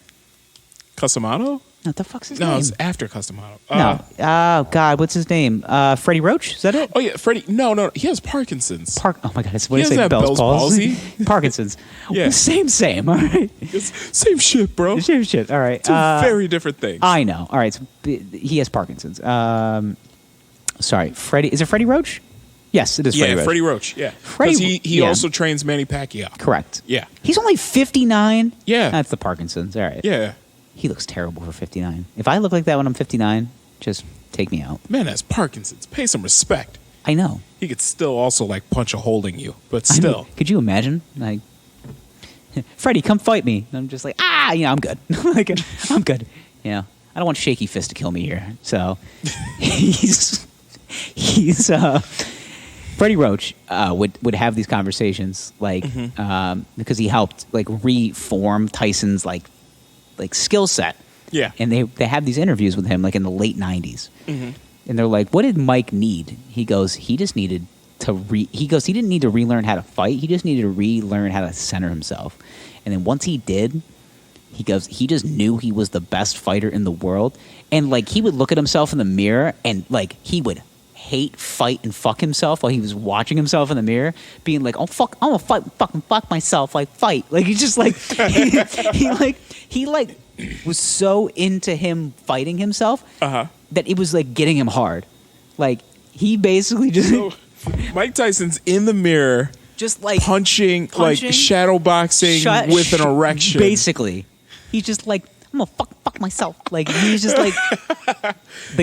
Customato? No, what the fuck's his name? No, it's after Customato. No. Oh, God, what's his name? Freddie Roach? Is that it? Oh, yeah, Freddie. No, he has Parkinson's. Oh, my God. What He did I say? doesn't have Bell's Bell's palsy? palsy. Parkinson's. Yeah. Same. All right. It's same shit, bro. Same shit. All right. Two very different things. I know. All right. So he has Parkinson's. Sorry. Freddie. Is it Freddie Roach? Yes, it is Freddie Roach. Freddie Roach, yeah. Freddie- Because he yeah. also trains Manny Pacquiao. Correct. Yeah. He's only 59. Yeah. That's the Parkinson's. All right. Yeah. He looks terrible for 59. If I look like that when I'm 59, just take me out. Man has Parkinson's. Pay some respect. I know. He could still also like punch a hole in you, but I mean, still. could you imagine? Like, Freddie, come fight me. And I'm just like, I'm good. Like, I'm good. I don't want Shaky Fist to kill me here. So he's Freddie Roach would have these conversations like because he helped like reform Tyson's like skill set. Yeah. And they have these interviews with him like in the late 90s. And they're like, what did Mike need? He goes, he just needed to he didn't need to relearn how to fight. He just needed to relearn how to center himself. And then once he did, he goes, he just knew he was the best fighter in the world. And like he would look at himself in the mirror and like he would hate, fight, and fuck himself while he was watching himself in the mirror, being like, "Oh fuck, I'm gonna fucking fuck myself, like fight." Like he just like he was so into him fighting himself that it was like getting him hard. Like he basically just So, Mike Tyson's in the mirror, just like punching like shadow boxing with an erection. Basically, he's just like, I'm gonna fuck myself. Like he's just like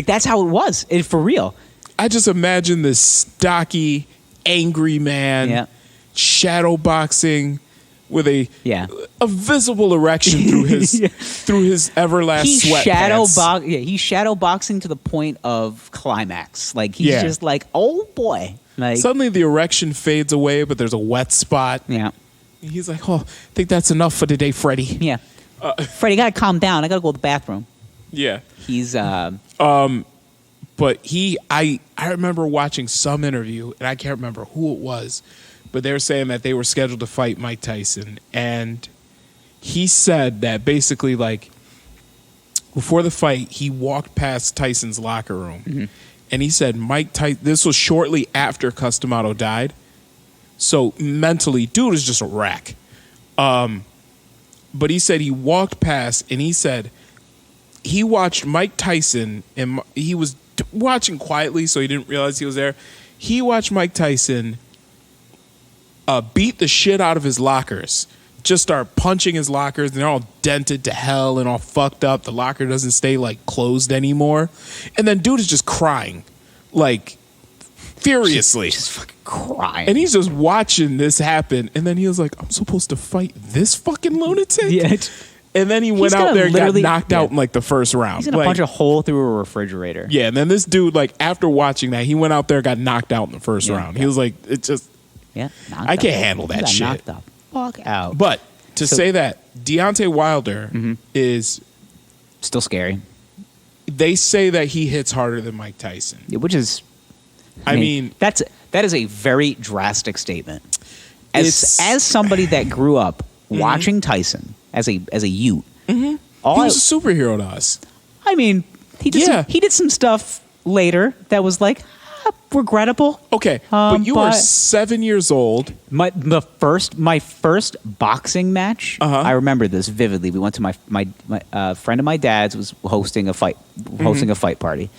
that's how it was. For real. I just imagine this stocky, angry man shadow boxing with a visible erection through his everlast sweatpants. He's shadow boxing to the point of climax. Like he's just like, oh boy. Like suddenly the erection fades away, but there's a wet spot. Yeah. He's like, "Oh, I think that's enough for today, Freddie." Yeah. Freddie, gotta calm down. I gotta go to the bathroom. Yeah. He's but I remember watching some interview, and I can't remember who it was, but they were saying that they were scheduled to fight Mike Tyson, and he said that basically, like, before the fight, he walked past Tyson's locker room, and he said Mike Tyson, this was shortly after Customato died, so mentally, dude is just a wreck. But he said he walked past, and he said he watched Mike Tyson, and he was watching quietly, so he didn't realize he was there. He watched Mike Tyson beat the shit out of his lockers. Just start punching his lockers, and they're all dented to hell and all fucked up. The locker doesn't stay like closed anymore. And then dude is just crying, like furiously. just fucking crying. And he's just watching this happen. And then he was like, I'm supposed to fight this fucking lunatic? Yeah. And then he went out there and got knocked out in like the first round. He's gonna punch a hole through a refrigerator. Yeah, and then this dude, like after watching that, he went out there and got knocked out in the first round. He was like, it just, I can't handle that shit. Knocked the fuck out. But to say that Deontay Wilder is still scary. They say that he hits harder than Mike Tyson, which is, I mean that is a very drastic statement. As somebody that grew up watching Tyson as a youth, he was a superhero to us. I mean, he did some stuff later that was like regrettable. Okay, but you were 7 years old. My first boxing match. I remember this vividly. We went to my friend of my dad's was hosting a fight party.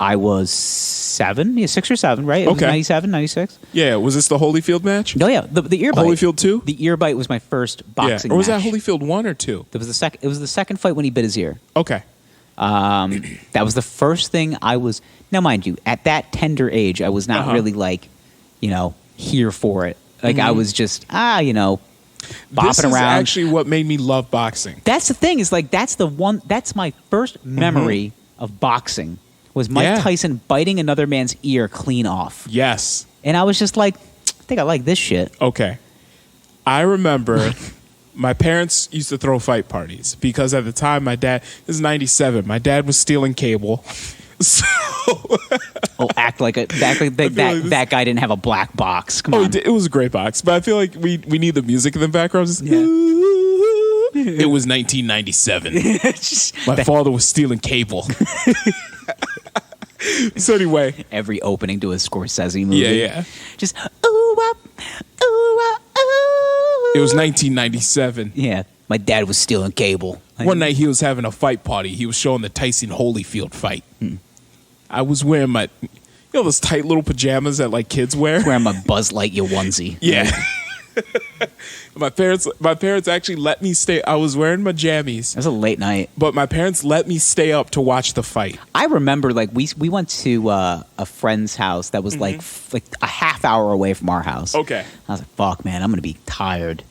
I was 6 or 7, right? It was 97, 96. Yeah, was this the Holyfield match? No, yeah, the ear bite. Holyfield 2? The ear bite was my first boxing match. Or was that Holyfield 1 or 2? It was the second fight when he bit his ear. Okay. That was the first thing I was. Now, mind you, at that tender age, I was not really like, here for it. Like I was just, bopping around. This is actually what made me love boxing. That's the thing. Is like that's my first memory of boxing. Was Mike Tyson biting another man's ear clean off. Yes. And I was just like, I think I like this shit. Okay. I remember my parents used to throw fight parties because at the time this is 97, my dad was stealing cable. So Act like that guy didn't have a black box. Come on. It was a great box, but I feel like we need the music in the background. Just, Yeah. It was 1997. My father was stealing cable. So anyway, Every opening to a Scorsese movie. yeah. Just ooh up, ooh up, ooh. It was 1997. Yeah. My dad was stealing cable. One night he was having a fight party. He was showing the Tyson Holyfield fight. I was wearing my, those tight little pajamas that like kids wear. Wearing my Buzz Lightyear onesie. Yeah. My parents actually let me stay. I was wearing my jammies. It was a late night. But my parents let me stay up to watch the fight. I remember, like, we went to a friend's house that was like a half hour away from our house. Okay. I was like, "Fuck, man, I'm gonna be tired."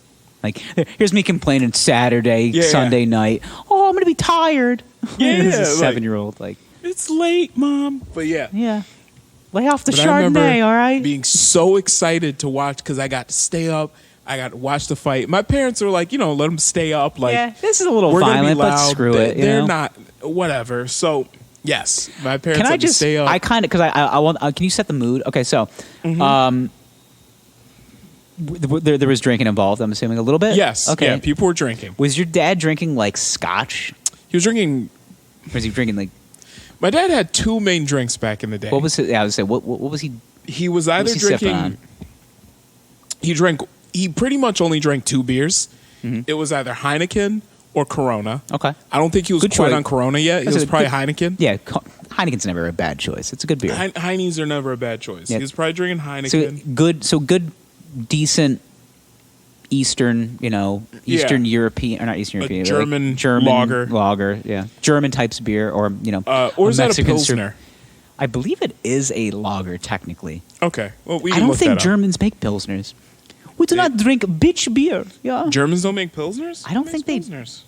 Like, here's me complaining Saturday, Sunday night. Oh, I'm gonna be tired. Yeah, As a like- 7-year-old, like, It's late, Mom. But yeah. Lay off the But I remember Chardonnay, all right? being so excited to watch because I got to stay up. I got to watch the fight. My parents are like, let them stay up. Like, Yeah, this is a little we're gonna violent, be but loud. screw it. They're you know? not, whatever. So, yes, my parents Can I let me just? stay up. I kind of because I want. Can you set the mood? Okay, so, there was drinking involved. I'm assuming a little bit. Yes. Okay. Yeah, people were drinking. Was your dad drinking like scotch? He was drinking. Or was he drinking like? My dad had two main drinks back in the day. What was it? Yeah, I was say what was he? He was either he sipping drinking. He pretty much only drank two beers. It was either Heineken or Corona. Okay. I don't think he was Good quite choice. on Corona yet. He That's was a probably good- Heineken. Yeah, Heineken's never a bad choice. It's a good beer. Heinies are never a bad choice. Yeah. He was probably drinking Heineken. So good, decent Eastern, Eastern European or not Eastern European, German lager, yeah, German types beer, or Or is that a Mexican Pilsner? I believe it is a lager technically. Okay. Well, we I can don't look think that up. Germans make pilsners. We do not drink bitch beer. Yeah, Germans don't make Pilsners? I don't Who think makes they- Pilsners?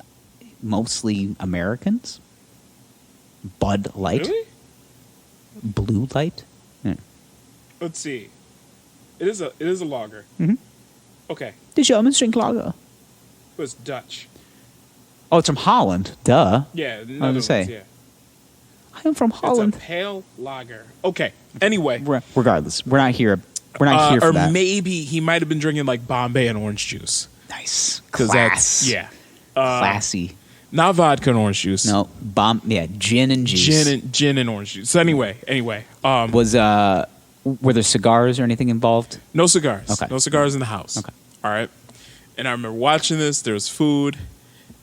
mostly Americans. Bud Light, Really? Blue Light. Yeah. Let's see. It is a lager. Mhm. Okay. The Germans drink lager. It was Dutch. Oh, it's from Holland. Duh. Yeah. I was Netherlands, gonna say. Yeah. I am from Holland. It's a pale lager. Okay. Anyway. Regardless, we're not here. We're not here for or that. maybe he might have been drinking like Bombay and orange juice. Nice. Because Class. that's Classy. not vodka and orange juice. No, gin and juice. Gin and orange juice. So anyway, Was were there cigars or anything involved? no cigars. Okay. No cigars in the house. Okay. All right. And I remember watching this. There was food,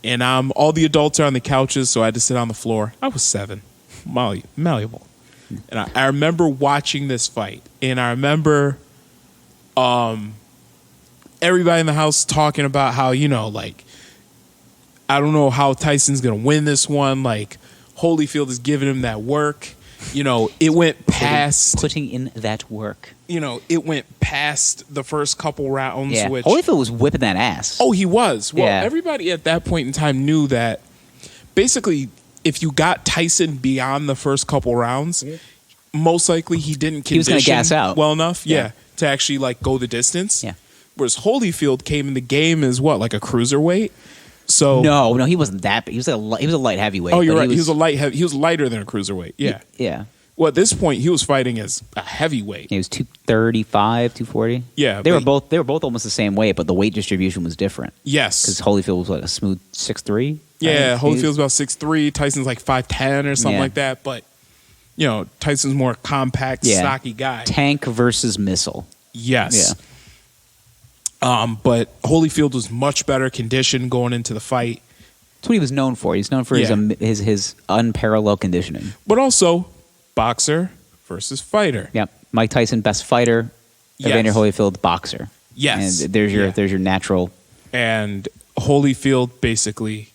and all the adults are on the couches, so I had to sit on the floor. I was 7, malleable, and I remember watching this fight, and I remember, everybody in the house talking about how like, I don't know how Tyson's gonna win this one. Like, Holyfield is giving him that work. It went past. Putting in that work. It went past the first couple rounds. Yeah. Which Holyfield was whipping that ass. Oh, he was. Well, Yeah. everybody at that point in time knew that basically if you got Tyson beyond the first couple rounds, most likely he didn't condition He was gonna gas out. well enough, Yeah. to actually like go the distance. Yeah. Whereas Holyfield came in the game as what, like a cruiserweight? So No, he wasn't that big. He was a light heavyweight. Oh, you're but right. He was a he was lighter than a cruiserweight. Yeah. Yeah. Well, at this point, he was fighting as a heavyweight. He was 235, 240. Yeah, They were but- both almost the same weight, but the weight distribution was different. Yes. Because Holyfield was a smooth 6'3". Yeah, right? Holyfield's about 6'3", Tyson's like 5'10" or something Yeah. like that. But Tyson's more compact, Yeah. stocky guy. Tank versus missile. Yes. But Holyfield was much better conditioned going into the fight. That's what he was known for. He's known for his unparalleled conditioning. But also, boxer versus fighter. Yep. Mike Tyson, best fighter. Yes. Evander Holyfield, boxer. Yes. And there's your natural. And Holyfield basically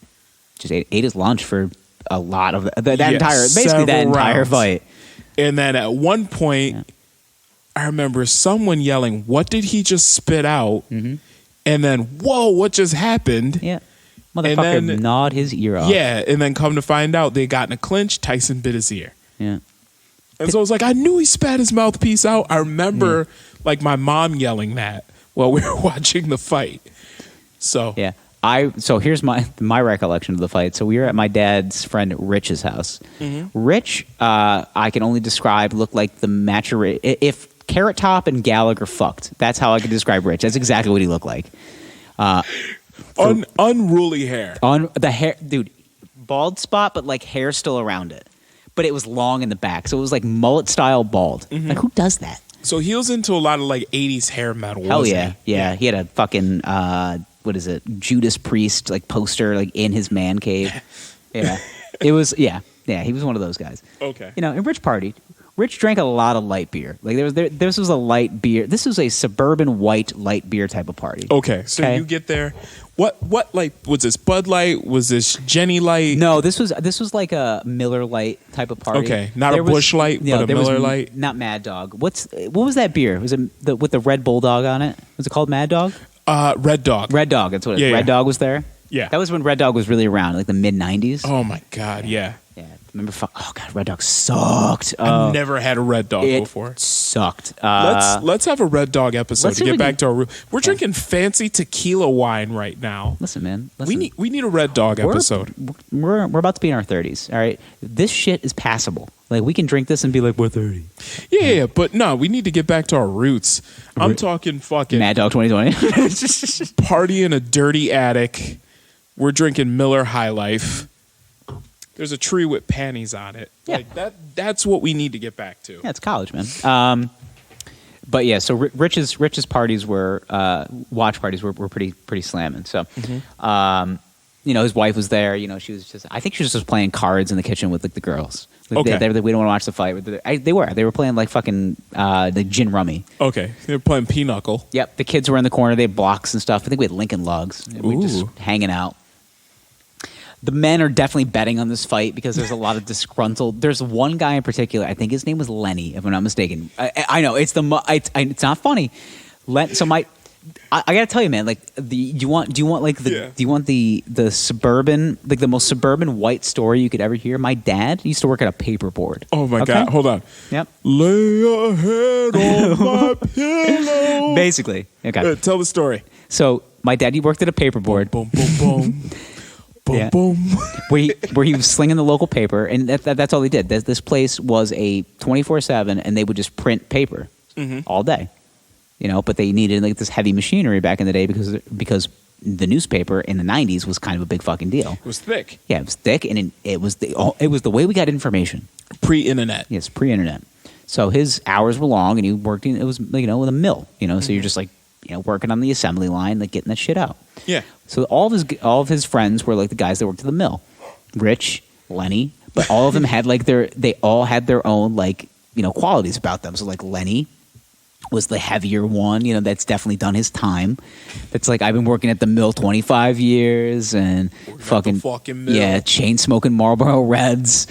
Just ate his lunch for a lot of that Yes, entire rounds. fight. And then at one point, I remember someone yelling, "What did he just spit out?" Mm-hmm. And then, "Whoa, what just happened?" Yeah. Motherfucker then- gnawed his ear off. Yeah, and then come to find out they got in a clinch. Tyson bit his ear. Yeah. And so I was like, I knew he spat his mouthpiece out. I remember like my mom yelling that while we were watching the fight. So Yeah. So here's my recollection of the fight. So we were at my dad's friend Rich's house. Mm-hmm. Rich, I can only describe, looked like the if Carrot Top and Gallagher fucked. That's how I could describe Rich. That's exactly what he looked like. Unruly hair. On the hair, dude, bald spot, but like hair still around it. But it was long in the back, so it was like mullet style bald. Mm-hmm. Like, who does that? So he was into a lot of like 80s hair metal. Hell yeah, yeah. He had a fucking what is it, Judas Priest like poster like in his man cave. Yeah, it was yeah. He was one of those guys. Okay, and Rich partied. Rich drank a lot of light beer. Like this was a light beer. This was a suburban white light beer type of party. Okay, so you get there. What like was this Bud Light? Was this Jenny Light? No, this was like a Miller Light type of party. Okay, not a Busch Light, but a Miller Light. Not Mad Dog. What was that beer? Was it with the Red Bulldog on it? Was it called Mad Dog? Red Dog. Red Dog. That's what it is. Yeah, Red Dog was there. Yeah, that was when Red Dog was really around, like the mid '90s. Oh my god, yeah. Yeah, remember? Oh god, Red Dog sucked. I've never had a Red Dog before. Sucked. Let's have a Red Dog episode to get back to our root. We're drinking fancy tequila wine right now. Listen, man. We need a Red Dog episode. We're about to be in our 30s. All right, this shit is passable. Like we can drink this and be like, we're 30. Yeah, but no, we need to get back to our roots. I'm talking fucking Mad Dog 2020. Party in a dirty attic. We're drinking Miller High Life. There's a tree with panties on it. Yeah. Like that's what we need to get back to. Yeah, it's college, man. But yeah, so Rich's parties were watch parties were pretty slamming. So his wife was there, she was just I think she was just playing cards in the kitchen with like the girls. Like, okay. They we don't want to watch the fight. They were playing like fucking the gin rummy. Okay. They were playing pinochle. Yep. The kids were in the corner, they had blocks and stuff. I think we had Lincoln Logs. We were just hanging out. The men are definitely betting on this fight because there's a lot of disgruntled. There's one guy in particular. I think his name was Lenny, if I'm not mistaken. I know it's it's not funny. So I gotta tell you, man. Like do you want the suburban, like the most suburban white story you could ever hear? My dad used to work at a paperboard. Oh my god! Hold on. Yep. Lay your head on my pillow. Basically, okay. Tell the story. So my dad, he worked at a paperboard. Boom, boom, boom. Boom, boom. where he was slinging the local paper, and that's all he did. This place was a 24/7, and they would just print paper all day. But they needed like this heavy machinery back in the day because the newspaper in the 90s was kind of a big fucking deal. It was thick. Yeah, it was thick, and it was the way we got information. Pre-internet. Yes, pre-internet. So his hours were long, and he worked in with a mill. So you're just like working on the assembly line, like getting that shit out. Yeah. So all of his friends were like the guys that worked at the mill, Rich, Lenny, but all of them had like they all had their own like qualities about them. So like Lenny was the heavier one, that's definitely done his time. That's like, I've been working at the mill 25 years and fucking mill. Yeah, chain smoking Marlboro Reds,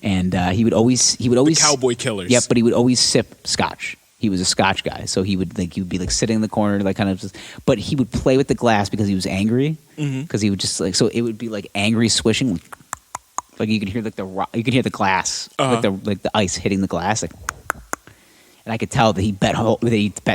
and he would always the Cowboy Killers. Yep, but he would always sip scotch. He was a Scotch guy, so he would be like sitting in the corner, like kind of just. But he would play with the glass because he was angry. Because he would just like, so it would be like angry swishing, like you could hear like the glass, like the ice hitting the glass, like. And I could tell that he bet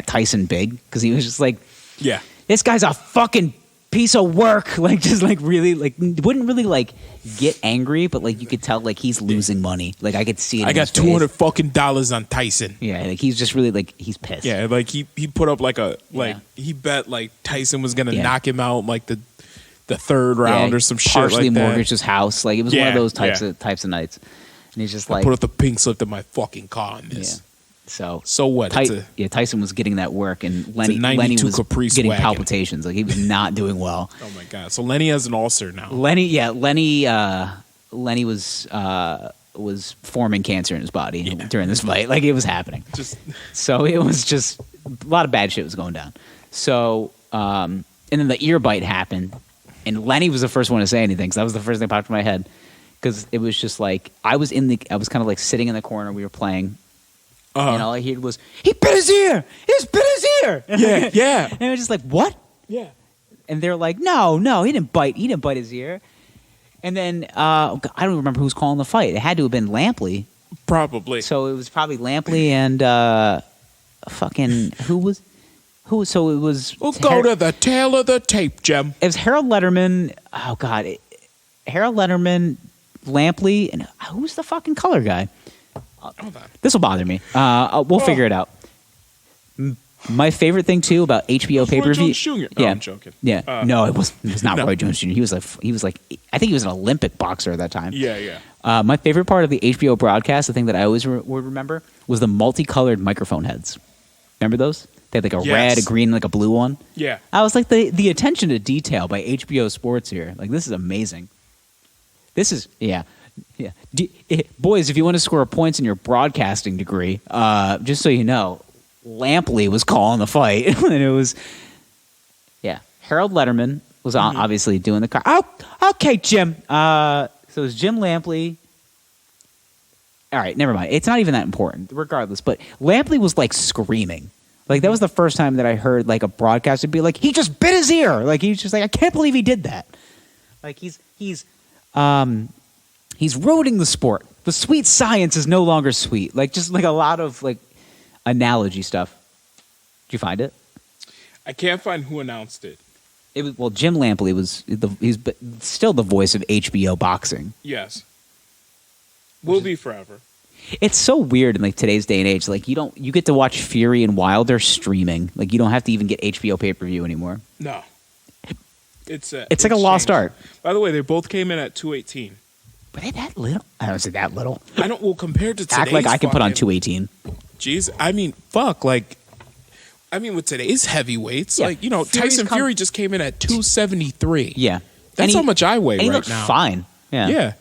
Tyson big because he was just like, yeah, this guy's a fucking piece of work. Like just like really like wouldn't really like get angry, but like you could tell like he's losing money. Like I could see it. I got $200 fucking on Tyson. Yeah, like he's just really like he's pissed. Yeah, like he put up like he bet like Tyson was gonna knock him out like the third round or some shit like that. Partially mortgaged his house. Like it was one of those types of nights. And he's just like, I put up the pink slip to my fucking car on this. Yeah. So what? Tyson was getting that work, and Lenny was Caprice getting wagon. palpitations. Like he was not doing well. Oh my god! So Lenny has an ulcer now. Lenny was forming cancer in his body during this fight. Like it was happening. So it was just a lot of bad shit was going down. So and then the ear bite happened, and Lenny was the first one to say anything because that was the first thing that popped in my head because it was just like I was kind of like sitting in the corner. We were playing. And all I heard was, he bit his ear! He bit his ear! Yeah. And I was just like, what? Yeah. And they're like, no, he didn't bite his ear. And then, I don't remember who was calling the fight. It had to have been Lampley. Probably. So it was probably Lampley and, fucking, who was, Who? So it was. We'll go to the tail of the tape, Jim. It was Harold Letterman. Oh God, Harold Letterman, Lampley, and who's the fucking color guy? This will bother me. We'll figure it out. My favorite thing too about HBO pay-per-view. No, I'm joking. Yeah, no, it was not Roy Jones Jr. He was like I think he was an Olympic boxer at that time. Yeah. My favorite part of the HBO broadcast, the thing that I always would remember, was the multicolored microphone heads. Remember those? They had like a red, a green, and like a blue one. Yeah. I was like the attention to detail by HBO Sports here. Like this is amazing. This is yeah. Boys, if you want to score points in your broadcasting degree, just so you know, Lampley was calling the fight, and it was Harold Letterman was obviously doing the car. Oh, okay, Jim. So it was Jim Lampley. All right, never mind. It's not even that important, regardless. But Lampley was like screaming. Like that was the first time that I heard like a broadcaster be like, he just bit his ear. Like he's just like, I can't believe he did that. Like he's ruining the sport. The sweet science is no longer sweet. Like just like a lot of like analogy stuff. Did you find it? I can't find who announced it. It was Jim Lampley he's still the voice of HBO boxing. Yes. Will be forever. It's so weird in like today's day and age. Like you get to watch Fury and Wilder streaming. Like you don't have to even get HBO pay-per-view anymore. No. It's like a lost art. By the way, they both came in at 218. Were they that little? I don't say that little. I don't. Well, compared to today's, act like I can put on 218. Jeez, I mean, fuck. Like, I mean, with today's heavyweights, like Tyson Fury just came in at 273. Yeah, that's how much I weigh and he right looks now. Fine. Yeah.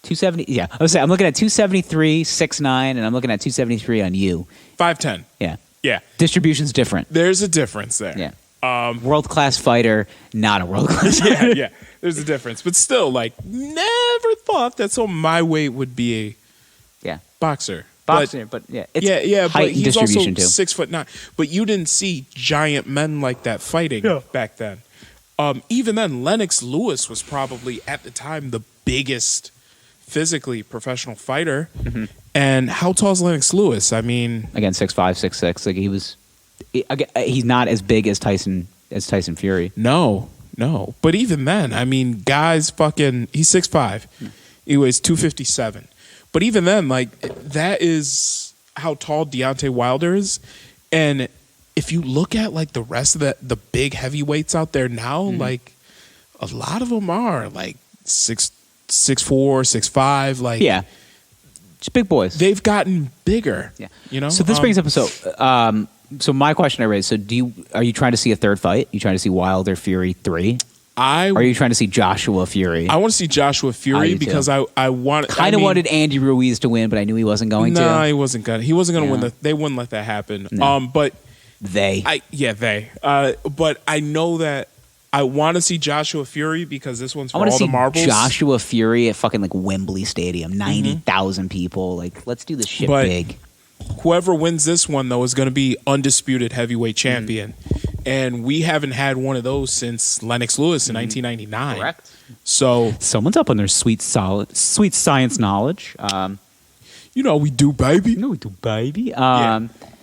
270. Yeah, I was saying I'm looking at 273, 6'9", and I'm looking at 273 on you. 5'10". Yeah. Distribution's different. There's a difference there. Yeah. World class fighter, not a world class. Yeah. There's a difference, but still, like, never thought that my weight would be a boxer. But it's height but he's distribution also too. 6'9". But you didn't see giant men like that fighting back then. Even then, Lennox Lewis was probably at the time the biggest physically professional fighter. Mm-hmm. And how tall is Lennox Lewis? I mean, again, 6'5", 6'6". Like he's not as big as Tyson Fury. No. But even then, I mean, he's 6'5". He weighs 257. But even then, like, that is how tall Deontay Wilder is. And if you look at, like, the rest of the big heavyweights out there now, like, a lot of them are, like, 6'4", 6'5", like... Yeah. Just big boys. They've gotten bigger, So this brings up... So my question I raised, are you trying to see a third fight? You trying to see Wilder Fury 3? Or are you trying to see Joshua Fury? I want to see Joshua Fury because I wanted Andy Ruiz to win, but I knew he wasn't going to. No, he wasn't going to win. They wouldn't let that happen. No. But they. But I know that I want to see Joshua Fury because this one's for all the marbles. Joshua Fury at fucking like Wembley Stadium, 90,000 people. Like, let's do this shit big. Whoever wins this one, though, is going to be undisputed heavyweight champion. And we haven't had one of those since Lennox Lewis in 1999. Correct. So someone's up on their sweet science knowledge. We do, baby.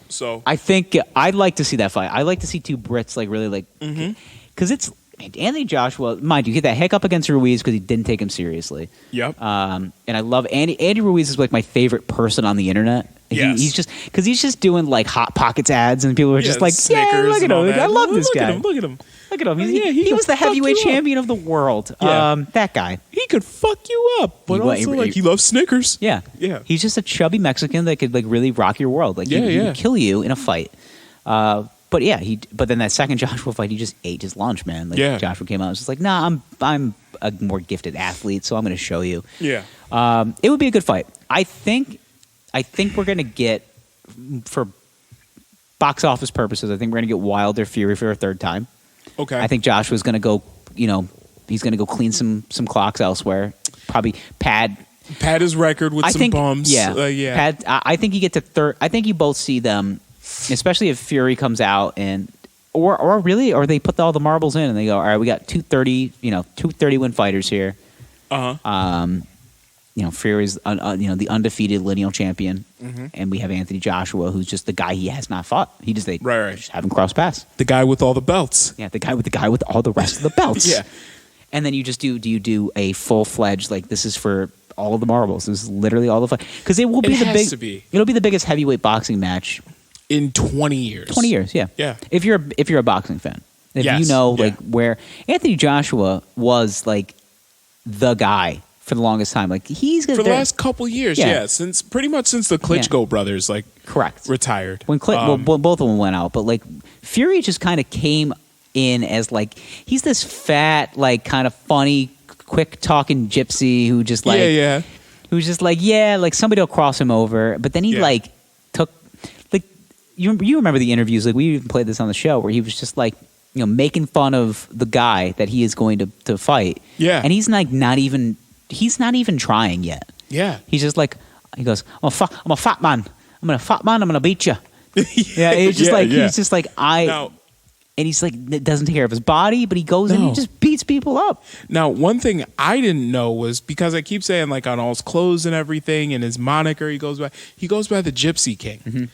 So I think I'd like to see that fight. I'd like to see two Brits like really like because it's Anthony Joshua. Mind you, he had that hiccup against Ruiz because he didn't take him seriously. Yep. And I love Andy Ruiz is like my favorite person on the internet. Yes. He's just doing like Hot Pockets ads and people are just like, Snickers, look at him. I love this guy. Look at him. He was the heavyweight champion of the world. Yeah. That guy. He could fuck you up, but he loves Snickers. Yeah. He's just a chubby Mexican that could like really rock your world. Like he would kill you in a fight. But then that second Joshua fight, he just ate his lunch, man. Like Joshua came out and was just like, nah, I'm a more gifted athlete, so I'm going to show you. Yeah. It would be a good fight. I think we're going to get, for box office purposes, I think we're going to get Wilder Fury for a third time. Okay. I think Joshua's going to go, he's going to go clean some clocks elsewhere. Probably pad his record with some bumps. Yeah. I think you get to third. I think you both see them, especially if Fury comes out or they put all the marbles in and they go, all right, we got 230 win fighters here. Uh-huh. Fury's the undefeated lineal champion, and we have Anthony Joshua, who's just the guy he has not fought. They just haven't crossed paths. The guy with all the belts. Yeah, the guy with all the rest of the belts. Yeah. And then you just do you do a full-fledged, like, this is for all of the marbles. This is literally all the because it will be it'll be the biggest heavyweight boxing match in 20 years. 20 years, yeah. Yeah. If you're a boxing fan. If you know like where Anthony Joshua was like the guy for the longest time. Like he's for the last couple years, since pretty much since the Klitschko brothers correct retired. When both of them went out, but like Fury just kind of came in as like he's this fat, like kind of funny, quick talking gypsy who just like who's just like like somebody will cross him over, but then he like took like you remember the interviews, like we even played this on the show where he was just like making fun of the guy that he is going to fight, and he's like not even trying yet. Yeah, he's just like he goes, I'm a fat man, I'm gonna beat you. He's just like and he's like doesn't take care of his body, but he goes and he just beats people up. Now, one thing I didn't know was because I keep saying like on all his clothes and everything and his moniker he goes by the Gypsy King. Mm-hmm.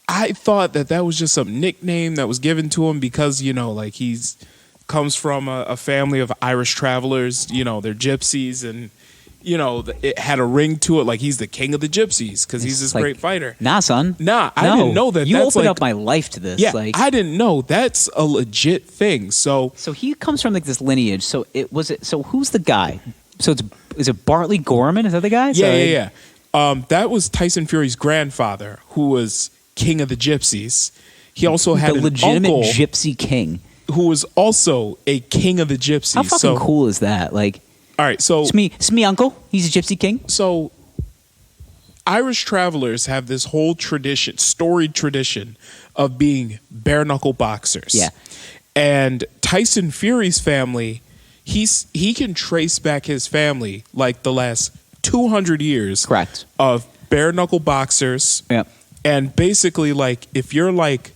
I thought that was just some nickname that was given to him because like he's comes from a family of Irish travelers. They're gypsies and. It had a ring to it, like he's the king of the gypsies because he's this great fighter. Nah, son. I didn't know that. You opened up my life to this. Yeah, I didn't know that's a legit thing. So he comes from like this lineage. So who's the guy? So is it Bartley Gorman? Is that the guy? Yeah. That was Tyson Fury's grandfather, who was king of the gypsies. He also had the legitimate uncle, gypsy king, who was also a king of the gypsies. How fucking cool is that? Like. All right, so it's me uncle. He's a gypsy king. So Irish travelers have this whole storied tradition of being bare knuckle boxers. Yeah. And Tyson Fury's family, he can trace back his family like the last 200 years correct of bare knuckle boxers. Yeah. And basically like if you're like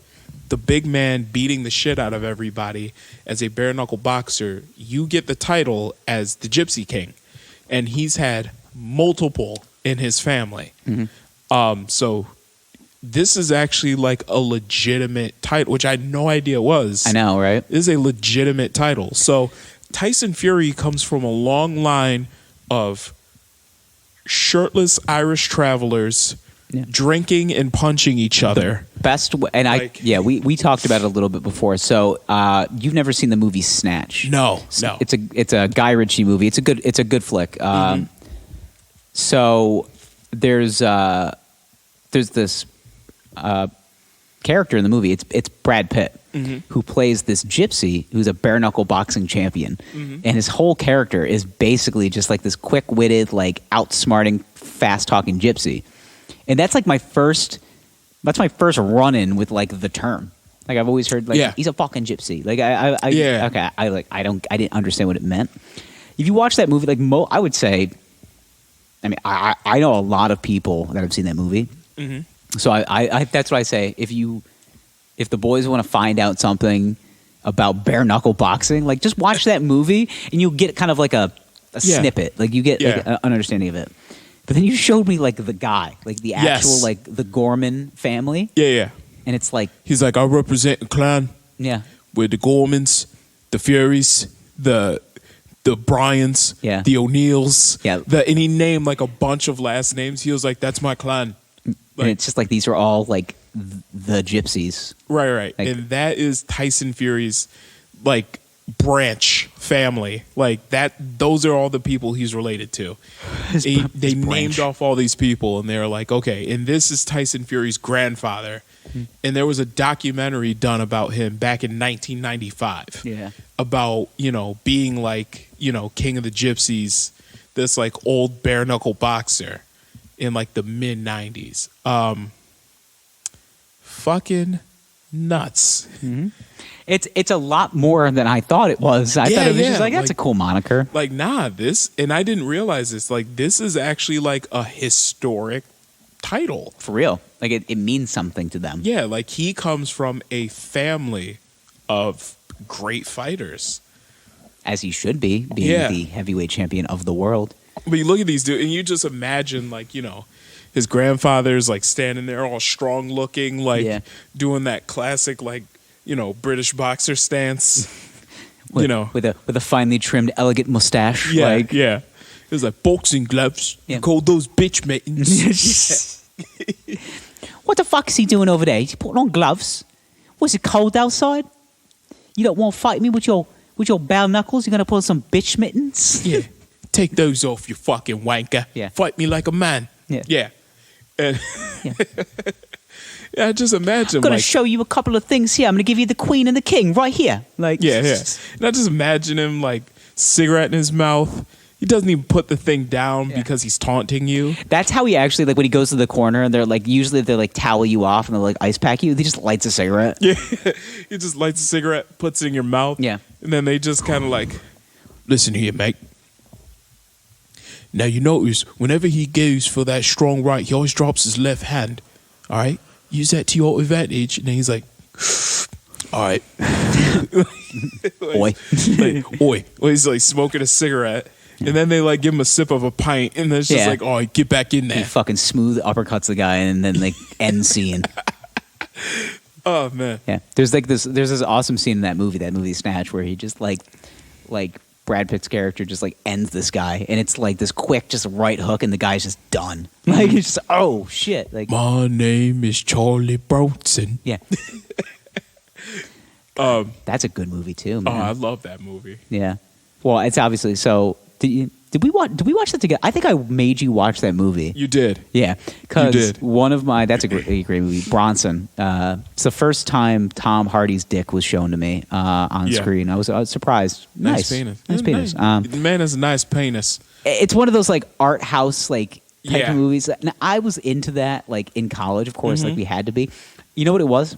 the big man beating the shit out of everybody as a bare knuckle boxer, you get the title as the Gypsy King, and he's had multiple in his family. Mm-hmm. So this is actually like a legitimate title, which I had no idea was. I know, right? This is a legitimate title. So Tyson Fury comes from a long line of shirtless Irish travelers. Yeah. Drinking and punching each other. Best and we talked about it a little bit before. So you've never seen the movie Snatch? No. It's a Guy Ritchie movie. It's a good flick. So there's this character in the movie. It's Brad Pitt who plays this gypsy who's a bare knuckle boxing champion, and his whole character is basically just like this quick witted, like outsmarting, fast talking gypsy. And that's like my first run in with like the term. Like I've always heard like he's a fucking gypsy. Like I didn't understand what it meant. If you watch that movie, like I would say, I mean I know a lot of people that have seen that movie. Mm-hmm. So I that's what I say. If the boys want to find out something about bare knuckle boxing, like just watch that movie and you'll get kind of like a snippet. Like you get like an understanding of it. But then you showed me like the guy, like the actual like the Gorman family. Yeah. And it's like he's like, I represent a clan. Yeah. With the Gormans, the Furies, the Bryans, the O'Neills. Yeah. And he named like a bunch of last names. He was like, that's my clan. Like, and it's just like these are all like the gypsies. Right. Like, and that is Tyson Fury's like branch family, like that. Those are all the people he's related to. They named off all these people, and they're like, okay, and this is Tyson Fury's grandfather. And there was a documentary done about him back in 1995. Yeah, about being like king of the gypsies, this like old bare knuckle boxer in like the mid 90s. Fucking nuts. Mm-hmm. It's a lot more than I thought it was. I thought it was just like, that's a cool moniker. Like, and I didn't realize this. Like, this is actually like a historic title. For real. Like, it means something to them. Yeah, like he comes from a family of great fighters. As he should be, being the heavyweight champion of the world. But you look at these dudes, and you just imagine, like, you know, his grandfather's like standing there, all strong looking, like doing that classic, like, you know, British boxer stance. You know, with a finely trimmed, elegant mustache. Yeah, like, yeah. It was like boxing gloves. Yeah. You call those bitch mittens. What the fuck is he doing over there? He's putting on gloves. Was it cold outside? You don't want to fight me with your bare knuckles? You're gonna put on some bitch mittens? Yeah. Take those off, you fucking wanker. Yeah. Fight me like a man. Yeah. Yeah. And Yeah. yeah, just imagine. I'm gonna like, show you a couple of things here. I'm gonna give you the queen and the king right here. Like, yeah. And I just imagine him like cigarette in his mouth. He doesn't even put the thing down because he's taunting you. That's how he actually, like, when he goes to the corner and they're like, usually they're like towel you off and they're like ice pack you. He just lights a cigarette. Yeah. He just lights a cigarette, puts it in your mouth. Yeah. And then they just kind of like, listen here, mate. Now you notice whenever he goes for that strong right, he always drops his left hand. All right? Use that to your advantage. And then he's like, all right. Oi. Oi. Well, he's like smoking a cigarette. And then they like give him a sip of a pint. And then it's just like, oh, get back in He there. fucking smooth uppercuts the guy and then like end scene. Oh, man. Yeah. There's this awesome scene in that movie Snatch, where he just like Brad Pitt's character just like ends this guy, and it's like this quick just right hook, and the guy's just done. Like, it's just, oh shit. Like, my name is Charlie Bronson. yeah. That's a good movie too, man. Oh, I love that movie. Yeah. Well, it's obviously so. Did we watch that together? I think I made you watch that movie. You did. Yeah, You because did. one of my that's a great movie, Bronson. It's the first time Tom Hardy's dick was shown to me on screen. I was surprised. Nice penis. Nice Yeah, penis. The man has a nice penis. It's one of those like art house like type Yeah. of movies. Now, I was into that like in college, of course, Mm-hmm. like we had to be. You know what it was?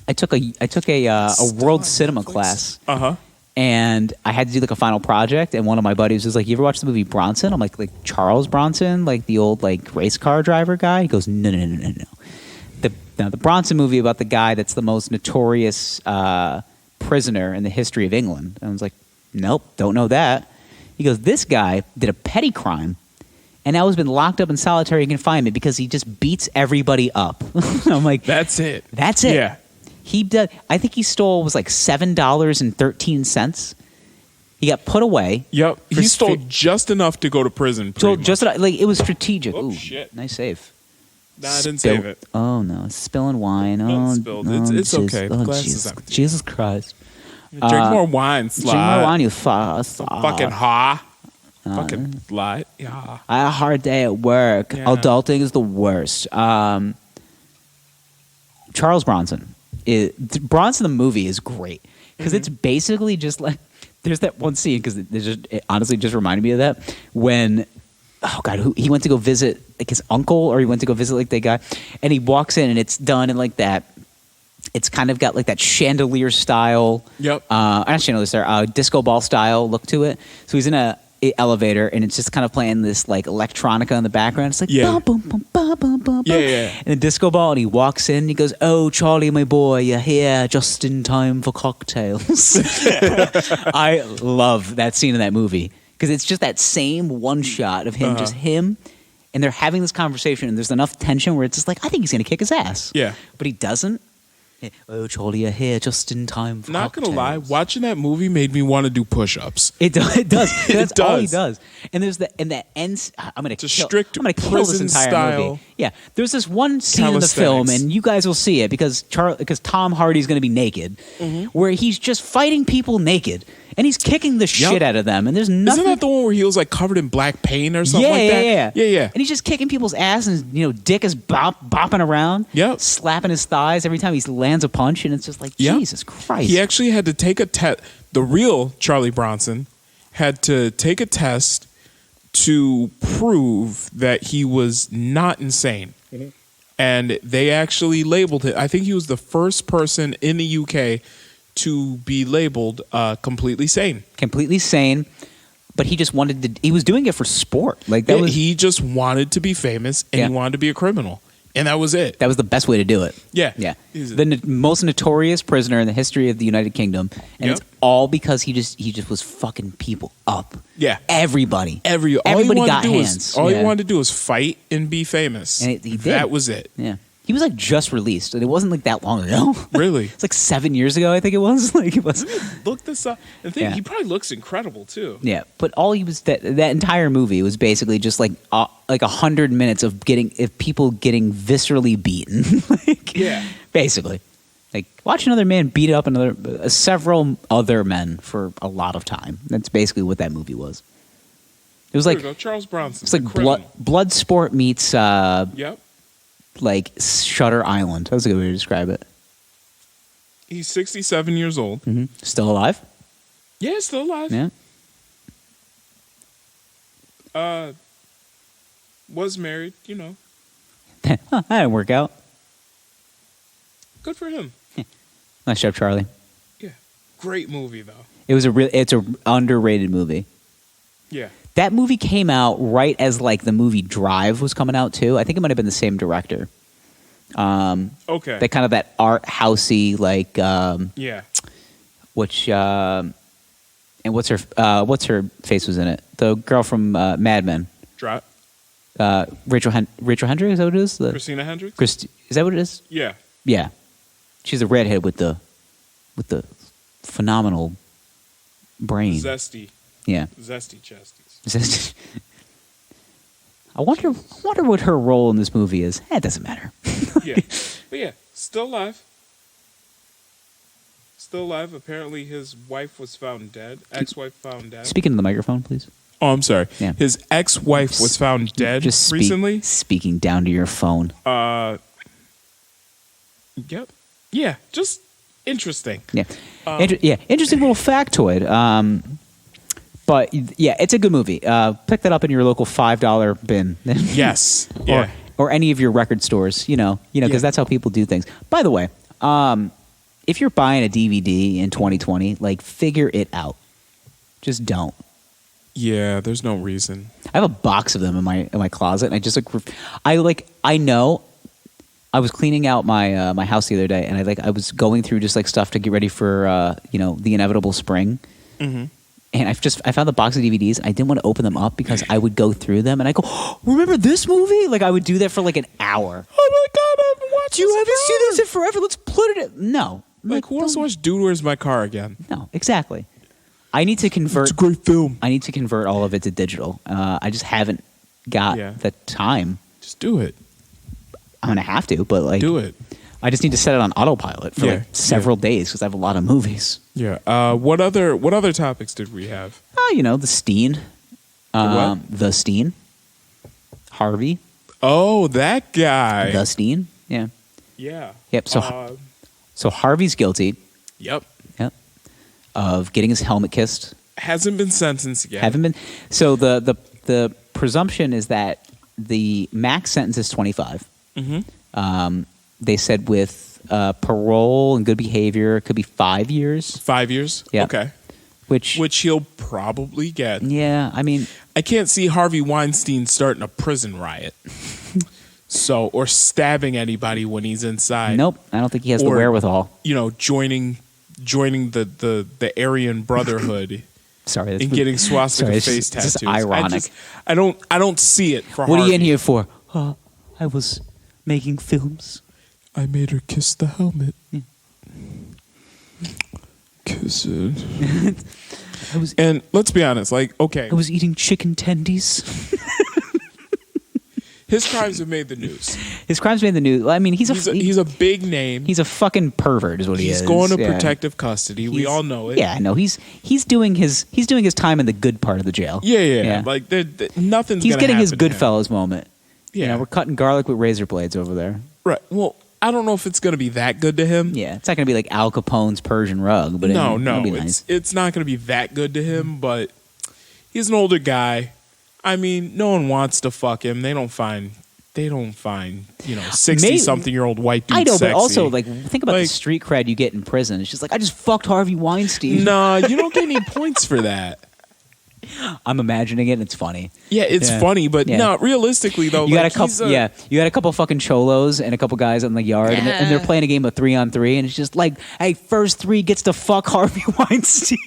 I took a world cinema class. Uh-huh. And I had to do like a final project, and one of my buddies was like, "You ever watch the movie Bronson?" I'm like Charles Bronson, like the old like race car driver guy. He goes, "No. The Bronson movie about the guy that's the most notorious prisoner in the history of England." And I was like, "Nope, don't know that." He goes, "This guy did a petty crime, and now has been locked up in solitary confinement because he just beats everybody up." I'm like, That's it. That's it. Yeah. He did. I think he stole was like $7.13. He got put away. Yep. For He stole stra- just enough to go to prison. So pretty just like it was strategic. Oh, Ooh, shit. nice save. Nah, I didn't Spill- save it. Oh no, it's spilling wine. Not spilled. It's okay. The glass is Jesus, empty. Jesus Christ! Drink more wine, Sly. Drink more wine, you fuck. Fucking ha. Fucking lie. Yeah. I had a hard day at work. Yeah. Adulting is the worst. Charles Bronson. Bronson the movie is great because it's basically just like there's that one scene because it honestly just reminded me of that when he went to go visit like his uncle or he went to go visit like that guy and he walks in and it's done in like that. It's kind of got like that chandelier style. Yep. Not chandelier style, disco ball style look to it. So he's in a elevator and it's just kind of playing this like electronica in the background. It's like Yeah. bum, bum, bum, bum, bum, Yeah, bum. yeah. And the disco ball and he walks in and he goes, "Oh, Charlie, my boy, you're here just in time for cocktails." I love that scene in that movie because it's just that same one shot of him, just him, and they're having this conversation and there's enough tension where it's just like, I think he's going to kick his ass. Yeah. But he doesn't. "Oh, Charlie, you're here just in time for Not cocktails." gonna lie, watching that movie made me want to do push-ups. It does. It does. That's It all he does. does. And there's that ends. I'm gonna It's a kill. strict I'm gonna kill this prison entire style movie. Yeah. There's this one scene in the film, calisthenics. and you guys will see it because Tom Hardy's gonna be naked, where he's just fighting people naked, and he's kicking the shit out of them, and there's nothing. Isn't that the one where he was like covered in black paint or something like that? Yeah. And he's just kicking people's ass, and dick is bopping around. Yep. Slapping his thighs every time he lands a punch, and it's just like, Yep. Jesus Christ. He actually had to take a test. The real Charlie Bronson had to take a test to prove that he was not insane. And they actually labeled it. I think he was the first person in the UK to be labeled completely sane. Completely sane, but he just wanted to. He was doing it for sport. Like that was He just wanted to be famous and Yeah. he wanted to be a criminal. And that was it. That was the best way to do it. Yeah. Yeah. The most notorious prisoner in the history of the United Kingdom. And it's all because he just was fucking people up. Yeah. Everybody. Everybody got hands. All he wanted to do was fight and be famous. And he did. That was it. Yeah. He was like just released, and it wasn't like that long ago. Really? It's like 7 years ago, I think it was. Like it was. Look this up. And he probably looks incredible too. Yeah, but all he was that entire movie was basically just like 100 minutes of people getting viscerally beaten. Basically, like watch another man beat up several other men for a lot of time. That's basically what that movie was. It was like Charles Bronson. It's like blood sport meets. Yep. Like Shutter Island. That's a good way to describe it. He's 67 years old. Mm-hmm. Still alive? Yeah, still alive. Yeah. Was married, That didn't work out. Good for him. Nice job, Charlie. Yeah. Great movie, though. It's a underrated movie. Yeah. That movie came out right as like the movie Drive was coming out too. I think it might have been the same director. Okay. That kind of that art housey like. Yeah. Which and what's her face was in it? The girl from Mad Men. Drop. Rachel Hendricks, is that what it is? Christina Hendricks. Is that what it is? Yeah. Yeah. She's a redhead with the phenomenal brain. Zesty. Yeah. Zesty chesties. I wonder what her role in this movie is. It doesn't matter. Yeah. But yeah, still alive. Still alive. Apparently his wife was found dead. Ex-wife found dead. Speaking to the microphone, please. Oh, I'm sorry. Yeah. His ex-wife was found dead recently. Speaking down to your phone. Yep. Yeah, just interesting. Yeah. Interesting little factoid. But yeah, it's a good movie. Pick that up in your local $5 bin. Yes. Yeah. Or any of your record stores, because that's how people do things. By the way, if you're buying a DVD in 2020, like figure it out. Just don't. Yeah, there's no reason. I have a box of them in my closet, and I know. I was cleaning out my house the other day, and I was going through just like stuff to get ready for the inevitable spring. Mm-hmm. And I found the box of DVDs. I didn't want to open them up because I would go through them and I go, oh, remember this movie? Like I would do that for like an hour. Oh my God, I haven't watched You haven't seen this in forever. Let's put it in. No. Like who wants to watch Dude, Where's My Car again? No, exactly. I need to convert. It's a great film. I need to convert all of it to digital. I just haven't got the time. Just do it. I'm going to have to, but like. Do it. I just need to set it on autopilot for several days because I have a lot of movies. Yeah. What other topics did we have? The Steen. The Steen. Harvey. Oh, that guy. The Steen. Yeah. Yeah. Yep. So Harvey's guilty. Yep. Of getting his helmet kissed. Hasn't been sentenced yet. Haven't been. So the presumption is that the max sentence is 25. Mm-hmm. They said with parole and good behavior, it could be 5 years. 5 years? Yeah. Okay. Which he'll probably get. Yeah, I mean. I can't see Harvey Weinstein starting a prison riot. Or stabbing anybody when he's inside. Nope, I don't think he has the wherewithal. Joining the Aryan Brotherhood. Sorry, and getting swastika face tattoos. It's ironic. I don't see it for What Harvey. are you in here for? I was making films. I made her kiss the helmet. Yeah. Kiss it. And let's be honest, okay. I was eating chicken tendies. His crimes have made the news. His crimes made the news. I mean, he's a big name. He's a fucking pervert, is what he is. He's going to protective custody. We all know it. Yeah, I know. He's doing his time in the good part of the jail. Yeah. Like nothing's. He's getting his good Goodfellas moment. Yeah, we're cutting garlic with razor blades over there. Right. Well, I don't know if it's going to be that good to him. Yeah, it's not going to be like Al Capone's Persian rug, but no, it'll be nice. It's not going to be that good to him. But he's an older guy. I mean, no one wants to fuck him. They don't find 60-something-year-old white dudes sexy. But also, think about the street cred you get in prison. It's just like, I just fucked Harvey Weinstein. Nah, you don't get any points for that. I'm imagining it. And it's funny. Yeah, it's funny, but no, realistically though, you got a couple. You got a couple fucking cholos and a couple guys in the yard, and they're playing a game of 3-on-3, and it's just like, hey, first 3 gets to fuck Harvey Weinstein.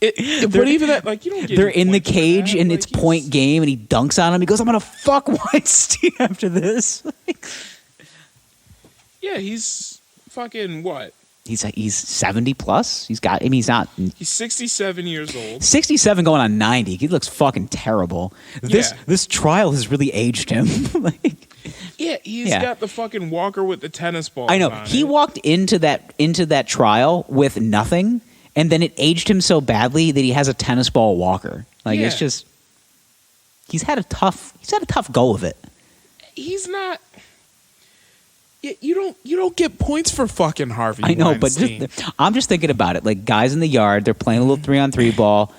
But even that, like, you don't get. They're in the cage, and it's point game, and he dunks on him. He goes, "I'm gonna fuck Weinstein after this." Yeah, he's fucking what? He's 70 plus. He's got. I mean, he's not. He's 67 years old. 67 going on 90. He looks fucking terrible. This trial has really aged him. He's got the fucking walker with the tennis ball. I know. He walked into that trial with nothing, and then it aged him so badly that he has a tennis ball walker. It's just he's had a tough go of it. He's not. You don't get points for fucking Harvey. I know, Weinstein. but I'm just thinking about it. Like, guys in the yard, they're playing a little 3-on-3 ball.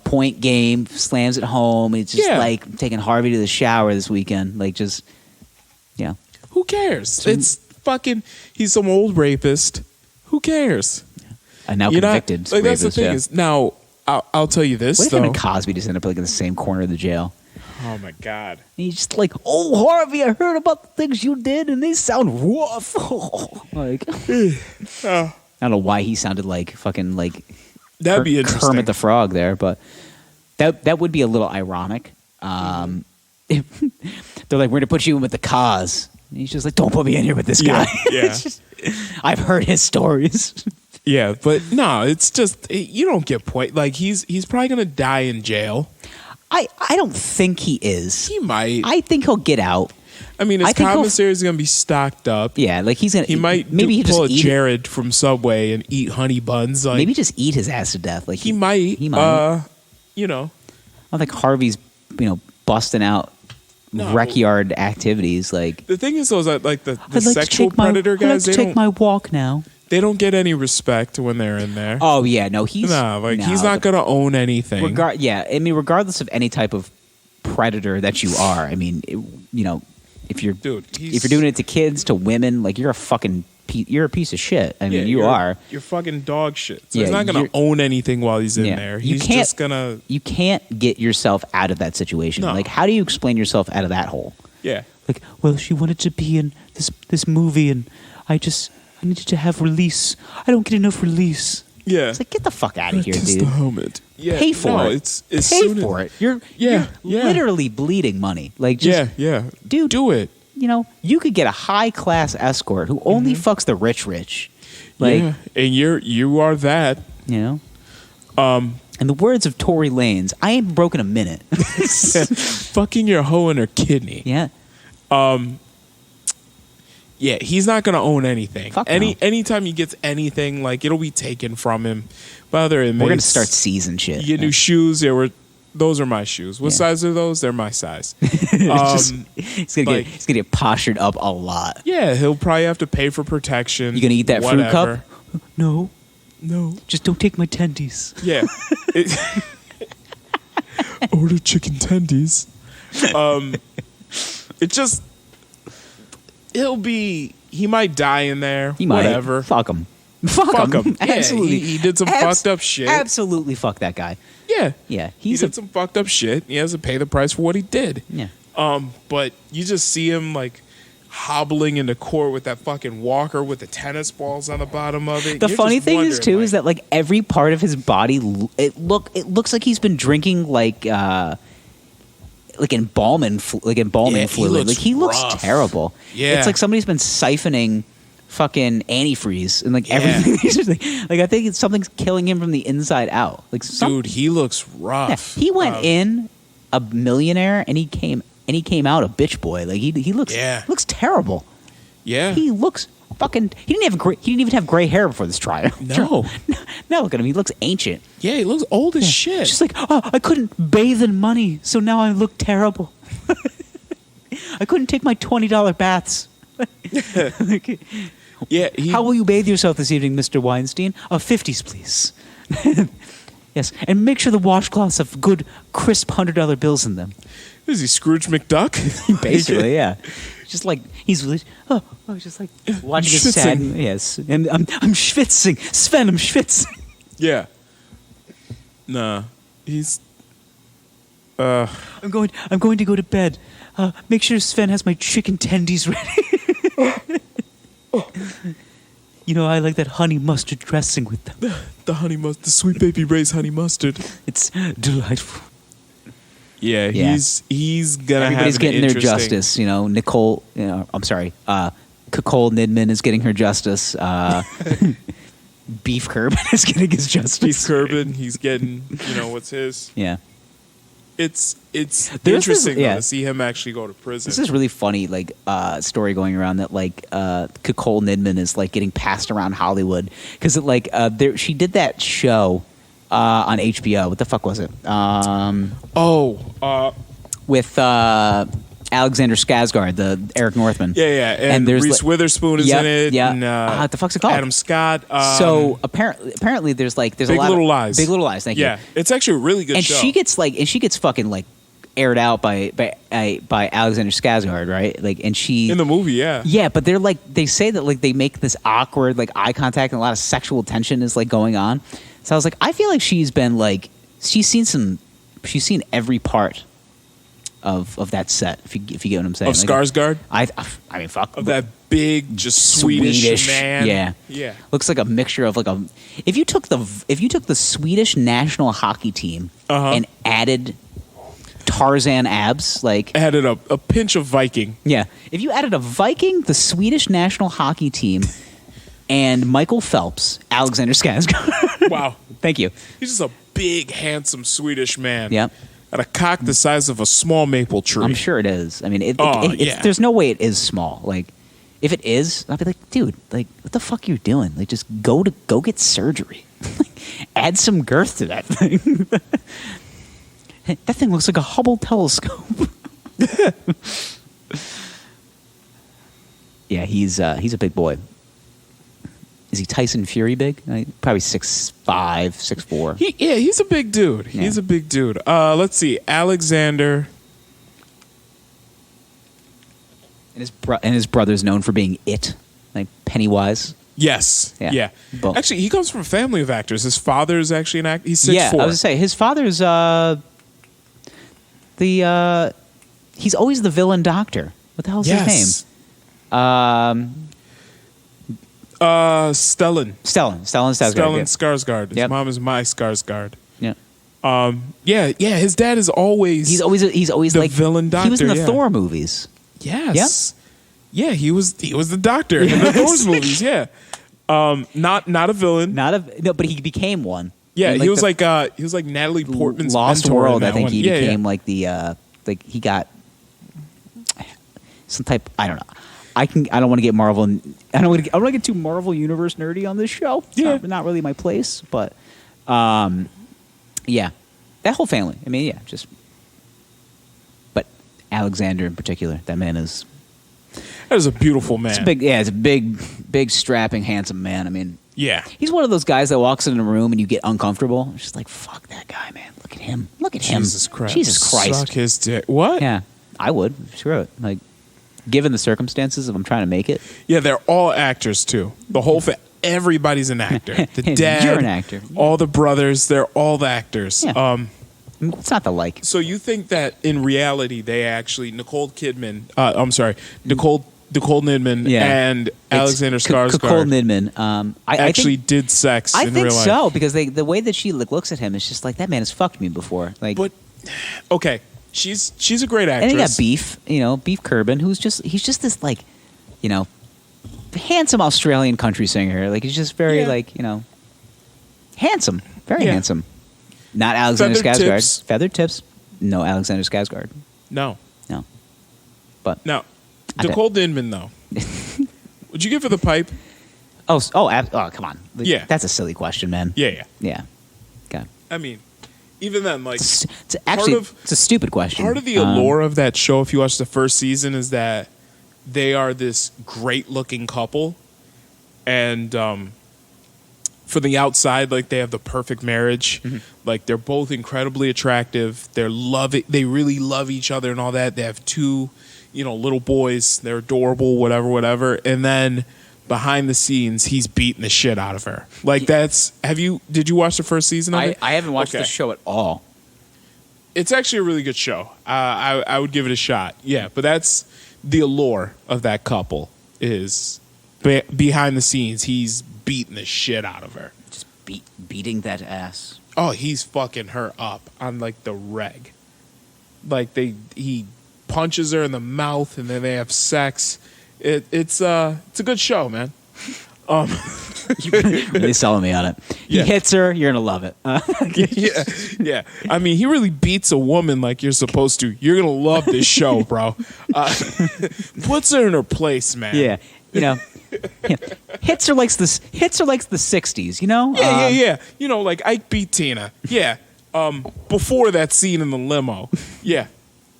Point game, slams it home. It's just like taking Harvey to the shower this weekend. Who cares? It's fucking. He's some old rapist. Who cares? And now convicted. That's rapist, the thing is now. I'll tell you this. What if though, him and Cosby just end up in the same corner of the jail? Oh my God! And he's just like, "Oh, Harvey, I heard about the things you did, and they sound rough." I don't know why he sounded like fucking like that'd be interesting. Kermit the Frog there, but that would be a little ironic. They're like, "We're gonna put you in with the cause." And he's just like, "Don't put me in here with this guy." Yeah. I've heard his stories. Yeah, but no, it's just you don't get point. Like he's probably gonna die in jail. I don't think he is. He might. I think he'll get out. I mean, his commissary is going to be stocked up. Yeah, like he's going to. He might pull a Jared from Subway and eat honey buns. Like, maybe just eat his ass to death. Like he might. He might. I don't think Harvey's busting out rec yard activities. Like the thing is, though, is that like the sexual predator guys, they take my walk now. They don't get any respect when they're in there. Oh yeah, no, he's not gonna own anything. Regardless of any type of predator that you are, I mean, if you're doing it to kids, to women, like you're a piece of shit. I mean, you're fucking dog shit. So he's not gonna own anything while he's in there. He's just gonna. You can't get yourself out of that situation. No. Like, how do you explain yourself out of that hole? Yeah. Like, well, she wanted to be in this movie, and I needed to have release. I don't get enough release. Yeah. It's like, get the fuck out of here, kiss dude. The helmet. Yeah. Pay for it. Pay for it. You're literally bleeding money. Like, just, dude, do it. You could get a high class escort who only fucks the rich. Like, and you are that. In the words of Tory Lanez, I ain't broken a minute. Fucking your hoe in her kidney. Yeah. Yeah, he's not gonna own anything. Fuck anytime he gets anything, like it'll be taken from him by other inmates. We're gonna start seizing shit. You get new shoes. Those are my shoes. What size are those? They're my size. He's gonna get postured up a lot. Yeah, he'll probably have to pay for protection. You gonna eat that fruit cup? No. Just don't take my tendies. Yeah. Order chicken tendies. It just. He might die in there. He might. Whatever. Fuck him. Fuck him. Yeah, absolutely. He did some fucked up shit. Absolutely fuck that guy. Yeah. Yeah. He did some fucked up shit. He has to pay the price for what he did. Yeah. But you just see him like hobbling into court with that fucking walker with the tennis balls on the bottom of it. The funny thing is too is that like every part of his body it looks like he's been drinking like embalming fluid. He looks terrible. Yeah. It's like somebody's been siphoning fucking antifreeze and like everything. Like I think something's killing him from the inside out. Like dude, he looks rough. Yeah, he went in a millionaire and he came out a bitch boy. Like he looks terrible. Yeah. He looks fucking. He didn't even have gray hair before this trial. No. Now look at him. He looks ancient. Yeah, he looks old as shit. Just like, I couldn't bathe in money, so now I look terrible. I couldn't take my $20 baths. How will you bathe yourself this evening, Mr. Weinstein? 50s, please. Yes, and make sure the washcloths have good, crisp $100 bills in them. Is he Scrooge McDuck? Basically, yeah. Just like he's just like watching his sad. Yes, and I'm schwitzing, Sven. I'm schwitzing. Yeah. Nah, he's I'm going to go to bed. Make sure Sven has my chicken tendies ready. You know, I like that honey mustard dressing with them. The honey mustard, the Sweet Baby Ray's honey mustard. It's delightful. Yeah, he's gonna Everybody's have getting their justice. You know, Nicole. You know, I'm sorry. Nicole Kidman is getting her justice. Beef Curbin is getting his justice. Beef Curbin, he's getting. You know what's his? Yeah. It's interesting though, to see him actually go to prison. This is really funny, like story going around that like Nicole Kidman is like getting passed around Hollywood because she did that show on HBO. What the fuck was it? With Alexander Skarsgård, the Eric Northman. Yeah. And there's Reese Witherspoon is in it. Yeah. And, what the fuck's it called? Adam Scott. So apparently there's a Big lot Little of Lies. Big Little Lies. Thank you. Yeah, it's actually a really good and show. she gets fucking like aired out by Alexander Skarsgård, right? Like, and she in the movie, yeah. Yeah, but they're like they say that like they make this awkward like eye contact and a lot of sexual tension is like going on. So I was like, I feel like she's been like she's seen every part of that set. If you get what I'm saying. Of Skarsgård. I mean, fuck. Of that big, just Swedish man. Yeah. Looks like a mixture of like a. If you took the Swedish national hockey team and added Tarzan abs, like added a pinch of Viking. Yeah. If you added a Viking, the Swedish national hockey team, and Michael Phelps, Alexander Skarsgård. Wow. Thank you. He's just a big, handsome Swedish man. Yep. Got a cock the size of a small maple tree. I'm sure it is. I mean, yeah. There's no way it is small. Like, if it is, I'll be like, dude, like, what the fuck are you doing? Like, just go get surgery. Add some girth to that thing. That thing looks like a Hubble telescope. Yeah, he's a big boy. Is he Tyson Fury big? Probably 6'5", 6'4". He's a big dude. Yeah. He's a big dude. Let's see, Alexander. And his brother's known for being it, like Pennywise. Yes. Yeah. Both. Actually, he comes from a family of actors. His father is actually an actor. He's 6'4". Yeah, I was gonna say his father's he's always the villain doctor. What the hell's his name? Stellan Skarsgård. Stellan Skarsgård. His mom is my Skarsgård. Yeah. His dad is always. He's always the like villain doctor. He was in the Thor movies. Yes. Yeah, he was the doctor in the Thor movies. Yeah. Not a villain. But he became one. Yeah, he was like Natalie Portman's Lost mentor World. in I that think one. he became like the like he got some type. I don't know. I don't want to get Marvel. I don't want to get too Marvel Universe nerdy on this show. It's not really my place. But yeah, that whole family. I mean, yeah, just. But Alexander in particular, that man is. That is a beautiful man. It's a big, strapping, handsome man. I mean, yeah, he's one of those guys that walks in a room and you get uncomfortable. It's just like, fuck that guy, man. Look at him. Jesus Christ. Jesus Christ. Suck his dick. What? Yeah, I would. Screw it. Like, given the circumstances, if I'm trying to make it. Yeah, they're all actors too. The whole everybody's an actor. The dad, you're an actor. All the brothers, they're all the actors. Yeah. It's not the like. So you think that in reality they actually Nicole Kidman, Nicole Kidman and Alexander Skarsgård. Nicole Kidman. I think, did sex. I in think real life. so because the way that she looks at him is just like that man has fucked me before. Like, but okay, she's a great actress. And he got Beef Curbin, he's just this like, handsome Australian country singer. Like he's just very handsome, very handsome. Not Alexander Skarsgård. Feathered tips. No, Alexander Skarsgård. No. But now, Nicole Kidman though. Would you give her the pipe? Oh, come on. Yeah, that's a silly question, man. Yeah. Okay. I mean, even then, like, it's a stupid question. Part of the allure of that show, if you watch the first season, is that they are this great-looking couple, and for the outside, like, they have the perfect marriage. Mm-hmm. Like, they're both incredibly attractive. They really love each other and all that. They have two, little boys. They're adorable, whatever. And then behind the scenes, he's beating the shit out of her. Like, did you watch the first season of it? I haven't watched the show at all. It's actually a really good show. I would give it a shot. Yeah, but that's the allure of that couple is behind the scenes. He's beating the shit out of her. Just beating that ass. Oh, he's fucking her up on like the reg. Like he punches her in the mouth and then they have sex. It's a good show, man. You're really selling me on it. He hits her, you're gonna love it. Yeah. I mean, he really beats a woman like you're supposed to. You're gonna love this show, bro. Puts her in her place, man. Yeah, you know, hits her like the '60s. You know. Yeah. You know, like Ike beat Tina. Yeah. Before that scene in the limo. Yeah.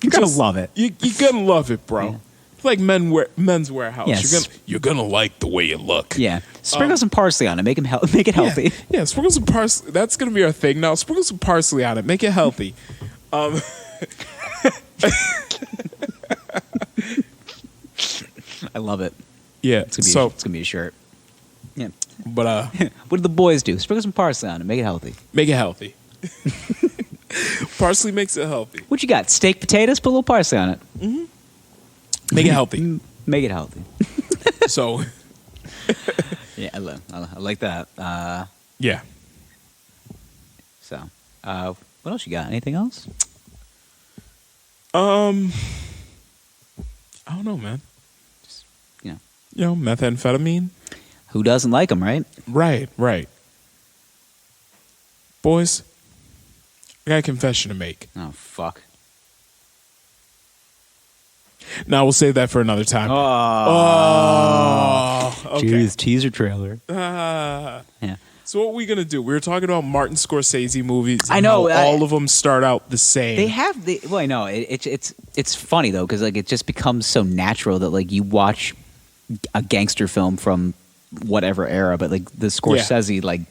You're gonna love it. You're gonna love it, bro. Yeah. It's like Men's Warehouse. Yes. You're gonna like the way you look. Yeah. Sprinkle some parsley on it. Make it healthy. Yeah. Sprinkle some parsley. That's gonna be our thing now. Sprinkle some parsley on it. Make it healthy. I love it. Yeah. It's gonna be a shirt. Yeah. But what do the boys do? Sprinkle some parsley on it. Make it healthy. Make it healthy. Parsley makes it healthy. What you got? Steak potatoes? Put a little parsley on it. Mm-hmm. Make it healthy. Make it healthy. So. Yeah, I like that. Yeah. So, what else you got? Anything else? I don't know, man. Just, methamphetamine. Who doesn't like them, right? Right. Boys, I got a confession to make. Oh, fuck. Now we'll save that for another time. Okay. Jeez, teaser trailer. Yeah. So what are we gonna do? We were talking about Martin Scorsese movies. I know all of them start out the same. They have well, I know it's funny though because like it just becomes so natural that like you watch a gangster film from whatever era, but like the Scorsese like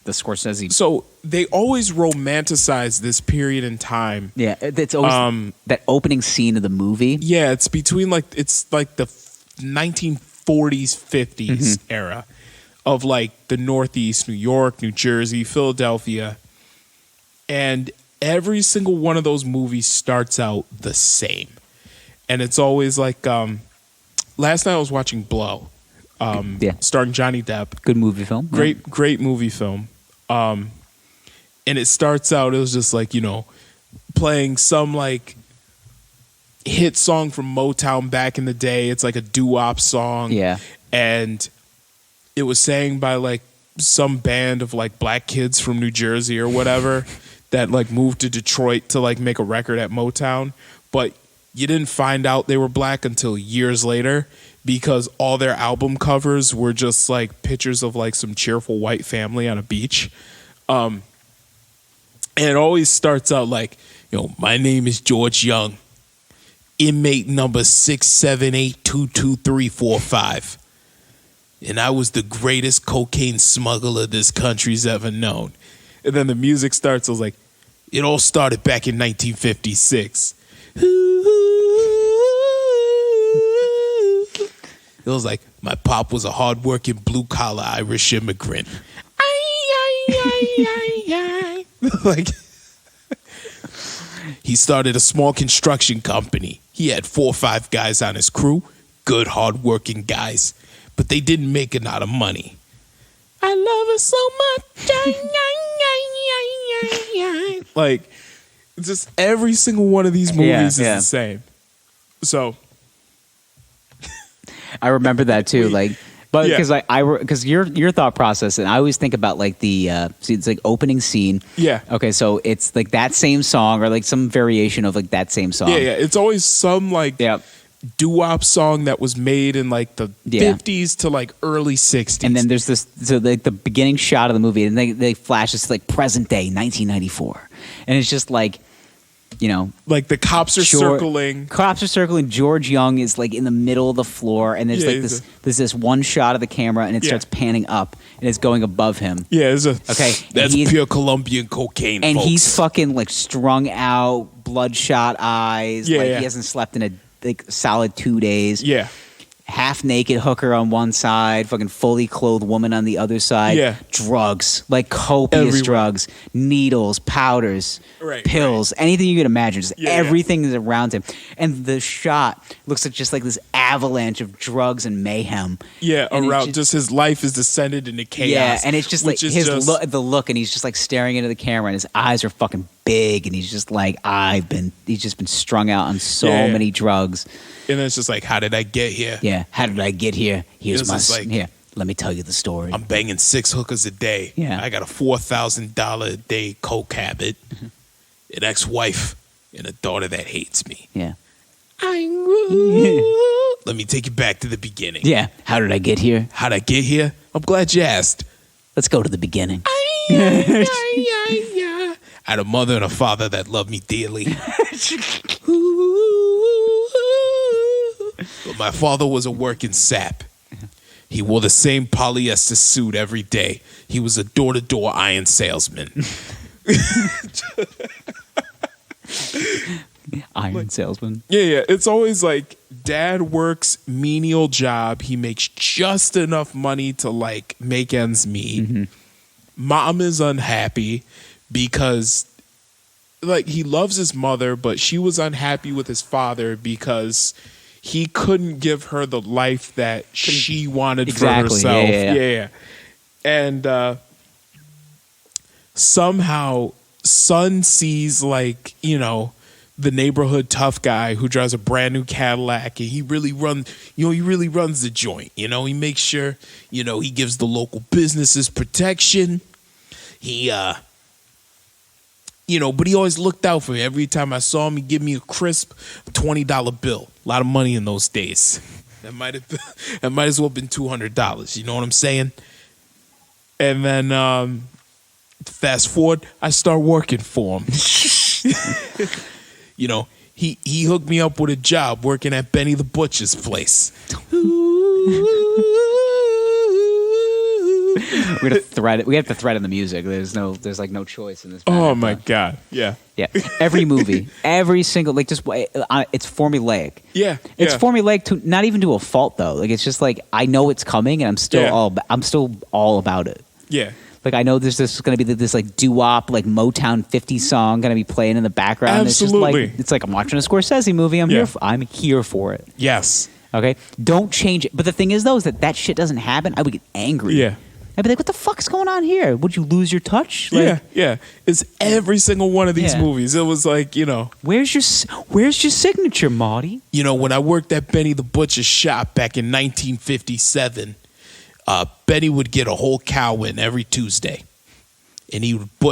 the Scorsese. So they always romanticize this period in time. Yeah, it's always that opening scene of the movie. Yeah, it's between it's like the 1940s, 50s era of like the Northeast, New York, New Jersey, Philadelphia. And every single one of those movies starts out the same. And it's always like last night I was watching Blow. Starring Johnny Depp. Good movie film. Great movie film. And it starts out, it was just like, playing some like hit song from Motown back in the day. It's like a doo-wop song. Yeah. And it was sang by like some band of like black kids from New Jersey or whatever that like moved to Detroit to like make a record at Motown. But you didn't find out they were black until years later, because all their album covers were just like pictures of like some cheerful white family on a beach. And it always starts out like, my name is George Young, inmate number 678222345. And I was the greatest cocaine smuggler this country's ever known. And then the music starts, I was like, it all started back in 1956. It was like, my pop was a hardworking blue-collar Irish immigrant. Like, he started a small construction company. He had 4 or 5 guys on his crew, good, hardworking guys, but they didn't make a lot of money. I love her so much. Like, just every single one of these movies is the same. So... I remember that too, but because your thought process, and I always think about like it's like opening scene. Yeah. Okay, so it's like that same song or like some variation of like that same song. Yeah. It's always some like doo-wop song that was made in like the 50s to like early 60s. And then there's this, so like the beginning shot of the movie, and they flash this like present day 1994, and it's just like. Like the cops are circling. Cops are circling. George Young is like in the middle of the floor, and there's there's this one shot of the camera, and it starts panning up, and it's going above him. Yeah, okay. That's pure Colombian cocaine, and folks. He's fucking like strung out, bloodshot eyes. He hasn't slept in a solid 2 days. Yeah, half naked hooker on one side, fucking fully clothed woman on the other side. Yeah. Drugs, like copious Everywhere. drugs, needles, powders, Right, pills, anything you can imagine. Just Yeah, everything is around him. And the shot looks like just like this avalanche of drugs and mayhem. Yeah, And it around just his life is descended into chaos. Yeah, and it's just like which is his just- the look, and he's just like staring into the camera, and his eyes are fucking big, and he's just like, he's just been strung out on so Yeah. many drugs. And it's just like, how did I get here? Yeah, how did I get here? Here's It's my just like- here. Let me tell you the story. I'm banging 6 hookers a day. Yeah. I got a $4,000 a day coke habit, an ex-wife, and a daughter that hates me. Yeah, Let me take you back to the beginning. yeah. How did I get here? How'd I get here? I'm glad you asked. Let's go to the beginning. I had a mother and a father that loved me dearly. But my father was a working sap. He wore the same polyester suit every day. He was a door-to-door iron salesman. Iron salesman. Yeah. It's always like dad works menial job. He makes just enough money to like make ends meet. Mm-hmm. Mom is unhappy because like he loves his mother, but she was unhappy with his father because he couldn't give her the life that she wanted Exactly. for herself. Yeah. And somehow son sees like, the neighborhood tough guy who drives a brand new Cadillac, and he really runs the joint. He makes sure, he gives the local businesses protection. He, but he always looked out for me. Every time I saw him, he'd give me a crisp $20 bill. A lot of money in those days. That might as well have been $200. You know what I'm saying? And then, fast forward, I start working for him. He hooked me up with a job working at Benny the Butcher's place. We have to thread it. We have to thread in the music. There's like no choice in this. Oh my God. Yeah. Yeah, every movie, every single it's formulaic. Yeah, it's yeah. formulaic to not even to a fault though. Like it's just like I know it's coming, and I'm still all about it. Yeah. Like I know there's going to be this like doo-wop like Motown 50 song going to be playing in the background. Absolutely. It's like I'm watching a Scorsese movie. I'm Yeah. here for it. Yes. Okay, don't change it. But the thing is though, is that shit doesn't happen. I would get angry. Yeah. I'd be like, what the fuck's going on here? Would you lose your touch? Like, Yeah. It's every single one of these Yeah. movies. It was like, Where's your signature, Marty? when I worked at Benny the Butcher's shop back in 1957, Benny would get a whole cow in every Tuesday. And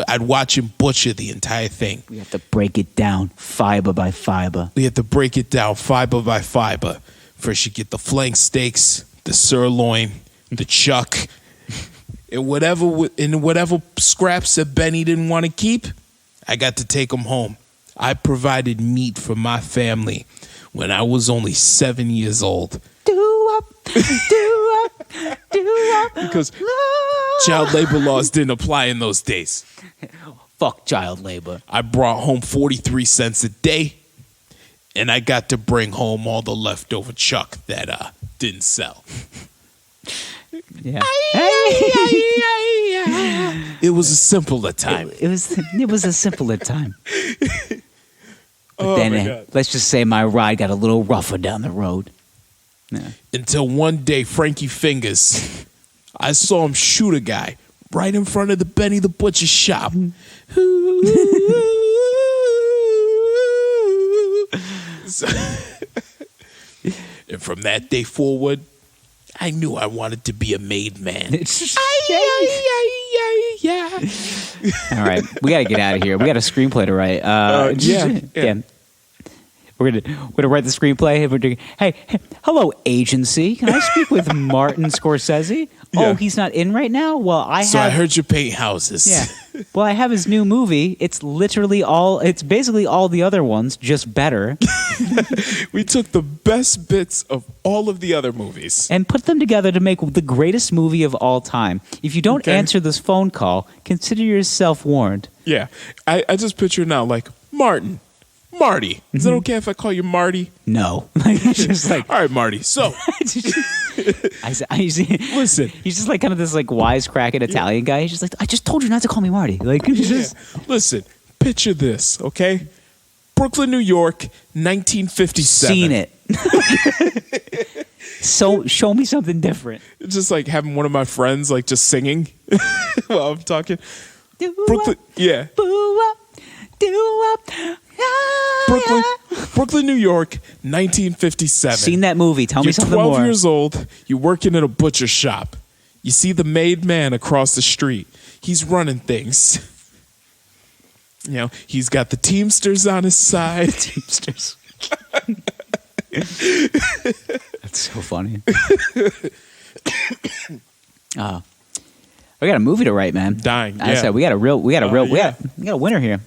I'd watch him butcher the entire thing. We have to break it down fiber by fiber. We had to break it down fiber by fiber. First, you get the flank steaks, the sirloin, the chuck, and whatever scraps that Benny didn't want to keep, I got to take them home. I provided meat for my family when I was only 7 years old. Do up. Because child labor laws didn't apply in those days. Fuck child labor. I brought home 43 cents a day, and I got to bring home all the leftover chuck that didn't sell. Yeah. It was a simpler time. It was a simpler time. But Oh, then my God. let's just say my ride got a little rougher down the road. Yeah. Until one day, Frankie Fingers, I saw him shoot a guy right in front of the Benny the Butcher shop. And from that day forward, I knew I wanted to be a made man. All right, we got to get out of here. We got a screenplay to write. Yeah. We're gonna write the screenplay. We're doing. Hey, hello, agency. Can I speak with Martin Scorsese? Yeah. Oh, he's not in right now. Well, I heard you paint houses. Yeah. Well, I have his new movie. It's basically all the other ones, just better, We took the best bits of all of the other movies. and put them together to make the greatest movie of all time. If you don't Okay. answer this phone call, consider yourself warned. Yeah. I just picture now like, Martin, Marty. Is it okay if I call you Marty? No. It's just like, all right, Marty. So, listen. He's just like kind of this like wisecracking Italian guy. He's just like, I just told you not to call me Marty. Like, listen, picture this, okay? Brooklyn, New York, 1957. Seen it. So show me something different. It's just like having one of my friends like just singing while I'm talking. Brooklyn, yeah. Brooklyn, New York, 1957. Seen that movie. Tell me something more. You're 12 years old. You're working at a butcher shop. You see the made man across the street. He's running things. You know, he's got the Teamsters on his side. Teamsters. That's so funny. We got a movie to write, man. Dying. I said we got a winner here.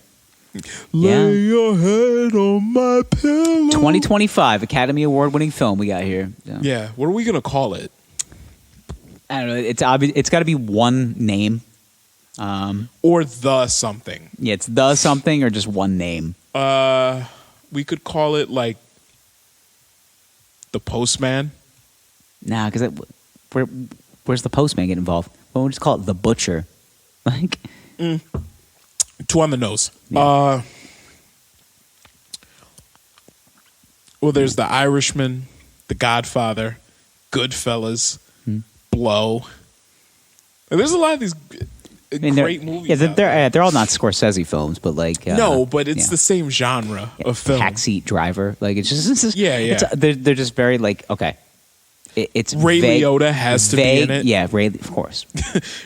Lay your head on my pillow. 2025 Academy Award winning film we got here. Yeah. What are we gonna call it? I don't know. It's obvious. It's got to be one name. Or the something. Yeah, it's the something or just one name. We could call it like the Postman. Nah, because where's the Postman get involved? Well, we'll just call it the Butcher. Like, Two on the nose. Yeah. Well, there's The Irishman, The Godfather, Goodfellas, Blow. And there's a lot of these great movies. Yeah, they're all not Scorsese films, but like no, but it's the same genre of film. Backseat Driver, like it's just yeah. They're just very like okay. It's Ray vague, Liotta has to be in it. Yeah, Ray, of course.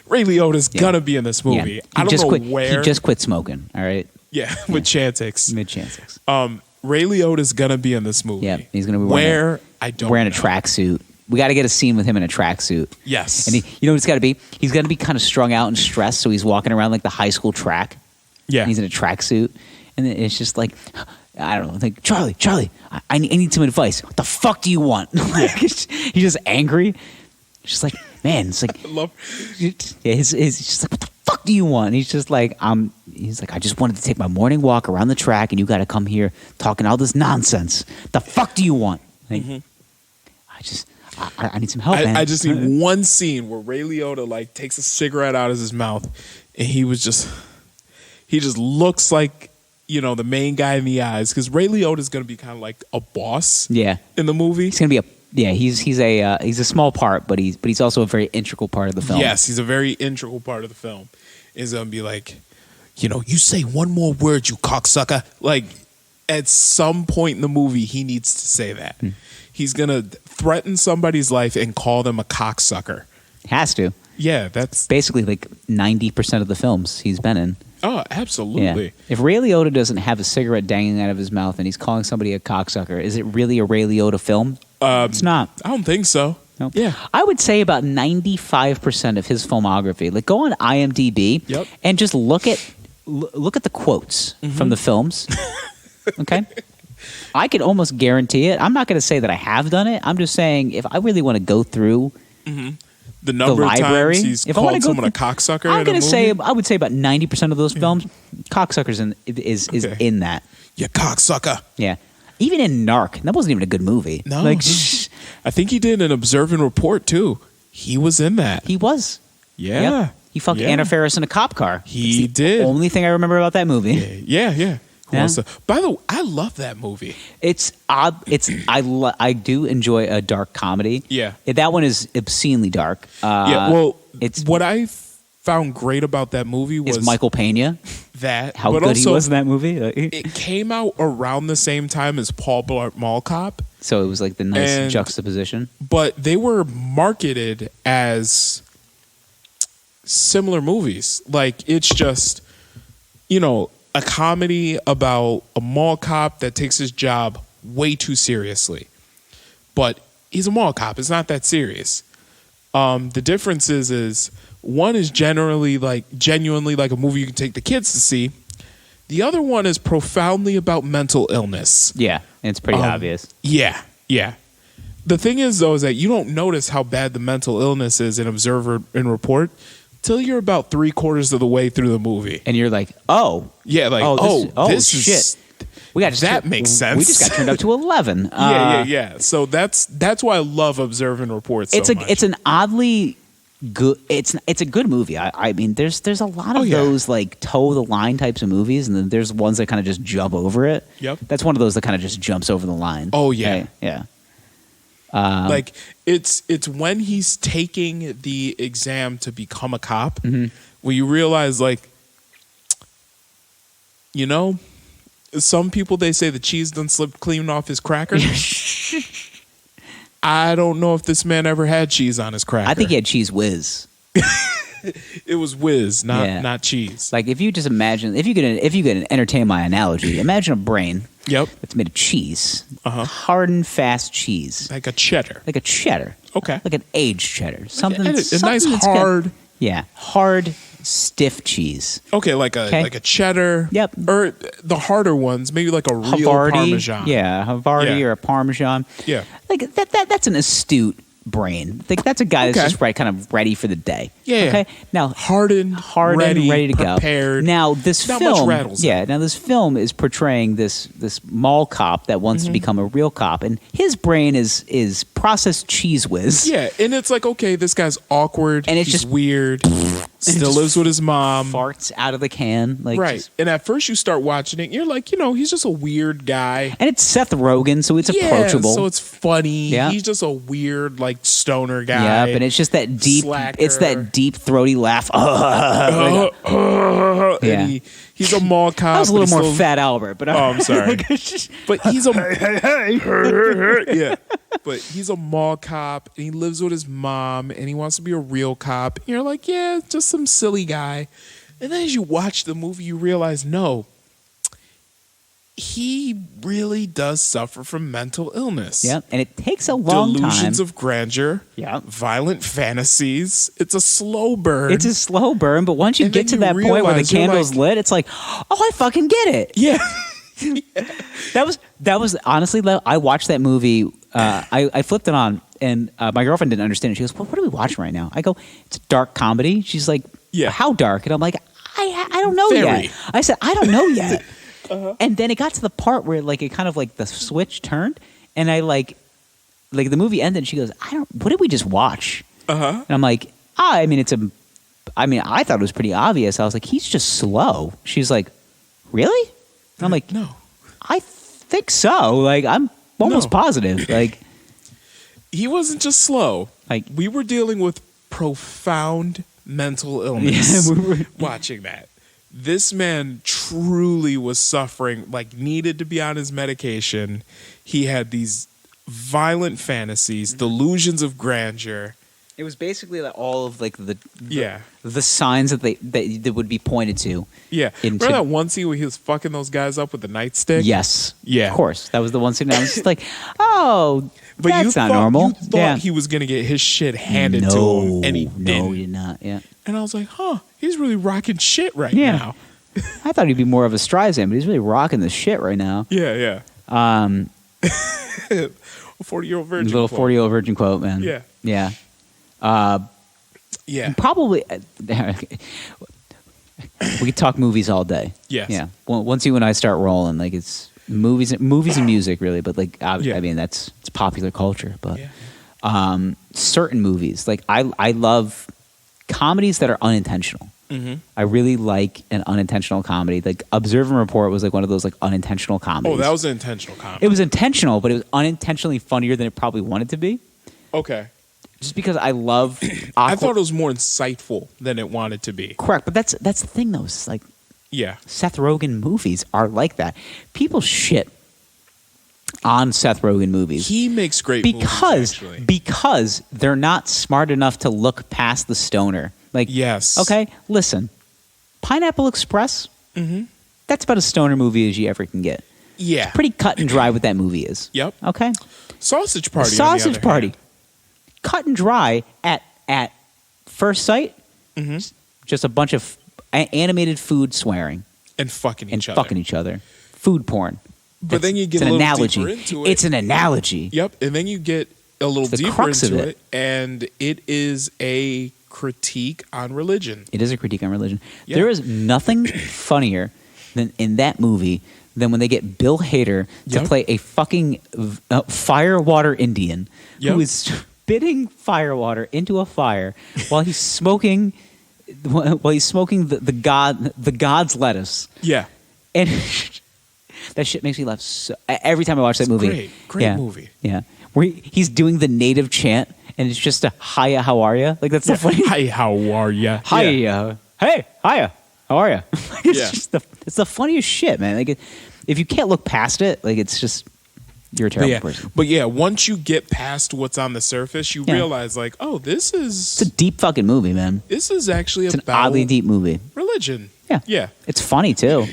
Ray Liotta's gonna be in this movie. Yeah. I don't know where. He just quit smoking. All right. Yeah, with Chantix. Mid Chantix. Ray Liotta's gonna be in this movie. Yeah, he's gonna be wearing a tracksuit. We got to get a scene with him in a tracksuit. Yes. And you know what it's got to be? He's got to be kind of strung out and stressed, so he's walking around like the high school track. Yeah. And he's in a tracksuit, and it's just like, I don't know, like Charlie, I need some advice. What the fuck do you want? Like, he's just angry. It's just like, man, it's like, I love. Yeah, he's just like, what the fuck do you want? And he's just like, he's like, I just wanted to take my morning walk around the track, and you got to come here talking all this nonsense. The fuck do you want? Like, I need some help, man. I just need one scene where Ray Liotta like takes a cigarette out of his mouth, and he just looks like, you know, the main guy in the eyes, because Ray Liotta is going to be kind of like a boss. Yeah. In the movie, he's going to be he's a small part, but he's also a very integral part of the film. Yes, he's a very integral part of the film. He's going to be like, you know, you say one more word, you cocksucker. Like, at some point in the movie, he needs to say that. He's going to threaten somebody's life and call them a cocksucker. Has to. Yeah, that's basically like 90% of the films he's been in. Oh, absolutely. Yeah. If Ray Liotta doesn't have a cigarette dangling out of his mouth and he's calling somebody a cocksucker, is it really a Ray Liotta film? It's not. I don't think so. No. Yeah. I would say about 95% of his filmography. Like, go on IMDb and just look at the quotes from the films. Okay? I could almost guarantee it. I'm not going to say that I have done it. I'm just saying if I really want to go through the number of times he's called someone a cocksucker, I'm going to say I would say about 90% of those films, cocksuckers is in that. You cocksucker. Yeah. Even in Narc, that wasn't even a good movie. No. Like, I think he did an Observe and Report too. He was in that. He was. Yeah. Yep. He fucked Anna Faris in a cop car. He did. Only thing I remember about that movie. Yeah. By the way, I love that movie. It's odd. I do enjoy a dark comedy. Yeah. That one is obscenely dark. What I found great about that movie was Michael Pena. How good also, he was in that movie. It came out around the same time as Paul Blart Mall Cop. So it was like the nice juxtaposition. But they were marketed as similar movies. Like, it's just, you know, a comedy about a mall cop that takes his job way too seriously. But he's a mall cop. It's not that serious. The difference is one is genuinely like a movie you can take the kids to see. The other one is profoundly about mental illness. Yeah, it's pretty obvious. Yeah. The thing is, though, is that you don't notice how bad the mental illness is in Observer and Report till you're about 3/4 of the way through the movie. And you're like, oh. Yeah, like, this is shit. that makes sense. We just got turned up to 11. Yeah. So that's why I love Observe and Report so much. It's an oddly good. It's a good movie. I mean, there's a lot of those like toe the line types of movies, and then there's ones that kind of just jump over it. Yep. That's one of those that kind of just jumps over the line. Oh yeah, right? Yeah. Like it's when he's taking the exam to become a cop, where you realize, like, you know, some people, they say the cheese done slipped clean off his cracker. I don't know if this man ever had cheese on his cracker. I think he had cheese whiz. It was whiz, not cheese. Like, if you just imagine, if you could entertain my analogy, imagine a brain. Yep. That's made of cheese. Hard and fast cheese. Like a cheddar. Okay. Like an aged cheddar. Something a nice that's hard. Hard, stiff cheese. Okay, like a cheddar. Yep. Or the harder ones, maybe like a real Havarti, Parmesan. Yeah, Havarti or a Parmesan. Yeah. Like that's an astute brain. Like, that's a guy that's just kind of ready for the day. Yeah. Okay. Now hardened, ready to prepared. go. Now this not film, much rattles. Now this film is portraying this mall cop that wants to become a real cop, and his brain is processed cheese whiz. Yeah, and it's like, okay, this guy's awkward, and it's he's just weird. Still lives with his mom. Farts out of the can, like, right. just, and at first you start watching it, you're like, you know, he's just a weird guy. And it's Seth Rogen, so it's approachable. So it's funny. Yeah. He's just a weird, like, stoner guy. Yeah, and it's just that deep. Slacker. It's that deep throaty laugh. And he's a mall cop. I was a little more Fat Albert, but I'm sorry. But he's a yeah. But he's a mall cop, and he lives with his mom, and he wants to be a real cop. And you're like, yeah, just some silly guy. And then as you watch the movie, you realize, no, he really does suffer from mental illness. Yeah, and it takes a long time. Delusions of grandeur. Yeah. Violent fantasies. It's a slow burn. It's a slow burn, but once you And get to then that you point where the realize you're candle's like- lit, it's like, oh, I fucking get it. Yeah. That was honestly, I watched that movie. I flipped it on, and my girlfriend didn't understand it. She goes, "What are we watching right now?" I go, "It's a dark comedy." She's like, Yeah. how dark?" And I'm like, I don't know Very. yet. I said, I don't know yet. And then it got to the part where, like, it kind of like the switch turned, and I like the movie ended. And she goes, what did we just watch?" And I'm like, I thought it was pretty obvious. I was like, he's just slow. She's like, really? And I'm like, no. I think so. Like, I'm almost positive. Like, He wasn't just slow. Like, we were dealing with profound mental illness watching that. This man truly was suffering, like, needed to be on his medication. He had these violent fantasies, delusions of grandeur. it was basically like all of like the signs that that would be pointed to. Yeah. Remember that one scene where he was fucking those guys up with the nightstick? Yes. Yeah. Of course. That was the one scene I was just like, oh, but that's not normal. You thought he was going to get his shit handed to him, and he didn't. No, he did not. Yeah. And I was like, he's really rocking shit right now. I thought he'd be more of a Streisand, but he's really rocking the shit right now. Yeah. A 40-year-old virgin little quote. 40-year-old virgin quote, man. Yeah. Yeah. Probably. We could talk movies all day. Yes. Yeah. Once you and I start rolling, like it's movies and music, really. But like, I mean, it's popular culture. But certain movies, like I love comedies that are unintentional. Mm-hmm. I really like an unintentional comedy. Like Observe and Report was like one of those like unintentional comedies. Oh, that was an intentional comedy. It was intentional, but it was unintentionally funnier than it probably wanted to be. Okay. Just because I love I thought it was more insightful than it wanted to be. Correct, but that's the thing though. It's like Seth Rogen movies are like that. People shit on Seth Rogen movies. He makes great movies, actually. Because they're not smart enough to look past the stoner. Like, yes. Okay, listen. Pineapple Express, that's about as stoner movie as you ever can get. Yeah. It's pretty cut and dry what that movie is. Yep. Okay? Sausage Party. Sausage Party. Cut and dry at first sight. Just a bunch of animated food swearing. And fucking each other. Food porn. But then you get a little deeper into it. It's an analogy. Yep. And then you get a little deeper into it. And it is a critique on religion. It is a critique on religion. Yeah. There is nothing funnier than in that movie than when they get Bill Hader to play a fucking firewater Indian who is spitting firewater into a fire while he's smoking the god's lettuce. Yeah. And that shit makes me laugh so every time I watch that movie. Great movie. Yeah. Where he's doing the native chant and it's just a hiya, how are ya? Like that's the funny. Hi, how are ya? Hiya. Hey, hiya. How are ya? It's the funniest shit, man. Like if you can't look past it, like it's just you're a terrible person. But yeah, once you get past what's on the surface, you realize like, oh, it's a deep fucking movie, man. This is actually an oddly deep movie. Religion. Yeah. Yeah. It's funny too.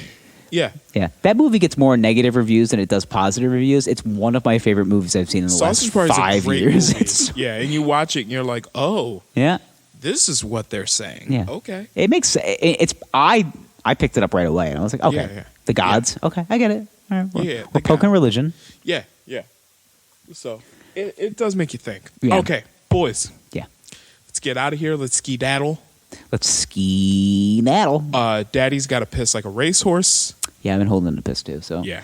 Yeah. Yeah. That movie gets more negative reviews than it does positive reviews. It's one of my favorite movies I've seen in the last 5 years. Yeah, and you watch it and you're like, oh. Yeah. This is what they're saying. Yeah. Okay. It makes I picked it up right away and I was like, okay. The gods. Yeah. Okay, I get it. All right. We're poking religion. Yeah, yeah. So it does make you think. Yeah. Okay, boys. Yeah. Let's get out of here. Let's skedaddle. Let's skedaddle. Daddy's got to piss like a racehorse. Yeah, I've been holding the piss too. So yeah.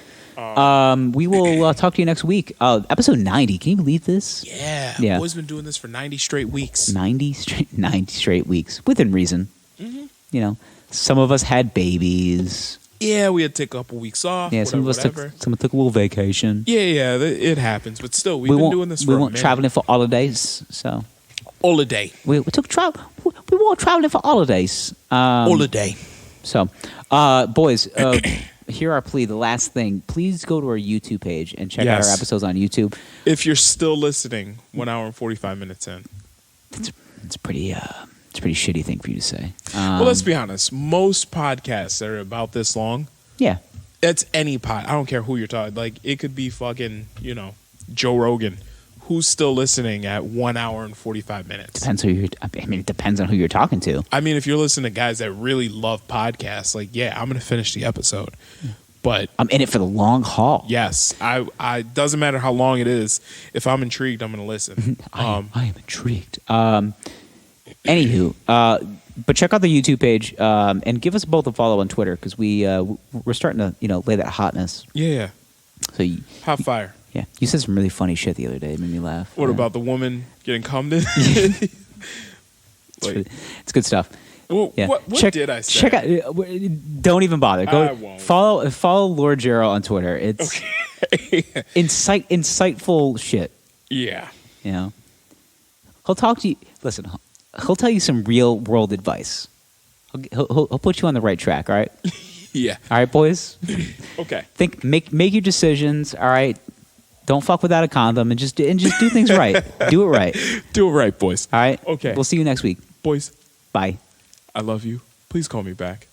We will talk to you next week. Episode 90. Can you believe this? Yeah. Yeah. Boys been doing this for 90 straight weeks. 90 straight weeks within reason. Mm-hmm. You know, some of us had babies. Yeah, we had to take a couple weeks off. Yeah, some of us took a little vacation. Yeah, it happens. But still, we've been doing this for a minute. We weren't traveling for holidays, so. Holiday. We weren't traveling for holidays. Holiday. So, boys, hear our plea. The last thing, please go to our YouTube page and check out our episodes on YouTube. If you're still listening, 1 hour and 45 minutes in. It's pretty shitty thing for you to say. Well, let's be honest. Most podcasts that are about this long. Yeah. It's any pod. I don't care who you're talking. Like, it could be fucking, Joe Rogan. Who's still listening at 1 hour and 45 minutes? It depends on who you're talking to. I mean, if you're listening to guys that really love podcasts, like, yeah, I'm going to finish the episode. But I'm in it for the long haul. Yes. I doesn't matter how long it is. If I'm intrigued, I'm going to listen. I am intrigued. Anywho, but check out the YouTube page and give us both a follow on Twitter because we're starting to lay that hotness. Yeah. So hot fire. Yeah, you said some really funny shit the other day. It made me laugh. What about the woman getting cummed in? It's good stuff. Well, yeah. What did I say? Check out. Don't even bother. I won't. Follow Lord Gerald on Twitter. It's insightful shit. Yeah. He'll talk to you. Listen, he'll tell you some real world advice. He'll put you on the right track. All right. Yeah. All right, boys. Okay. Make your decisions. All right. Don't fuck without a condom and just do things right. Do it right. Do it right, boys. All right. Okay. We'll see you next week. Boys. Bye. I love you. Please call me back.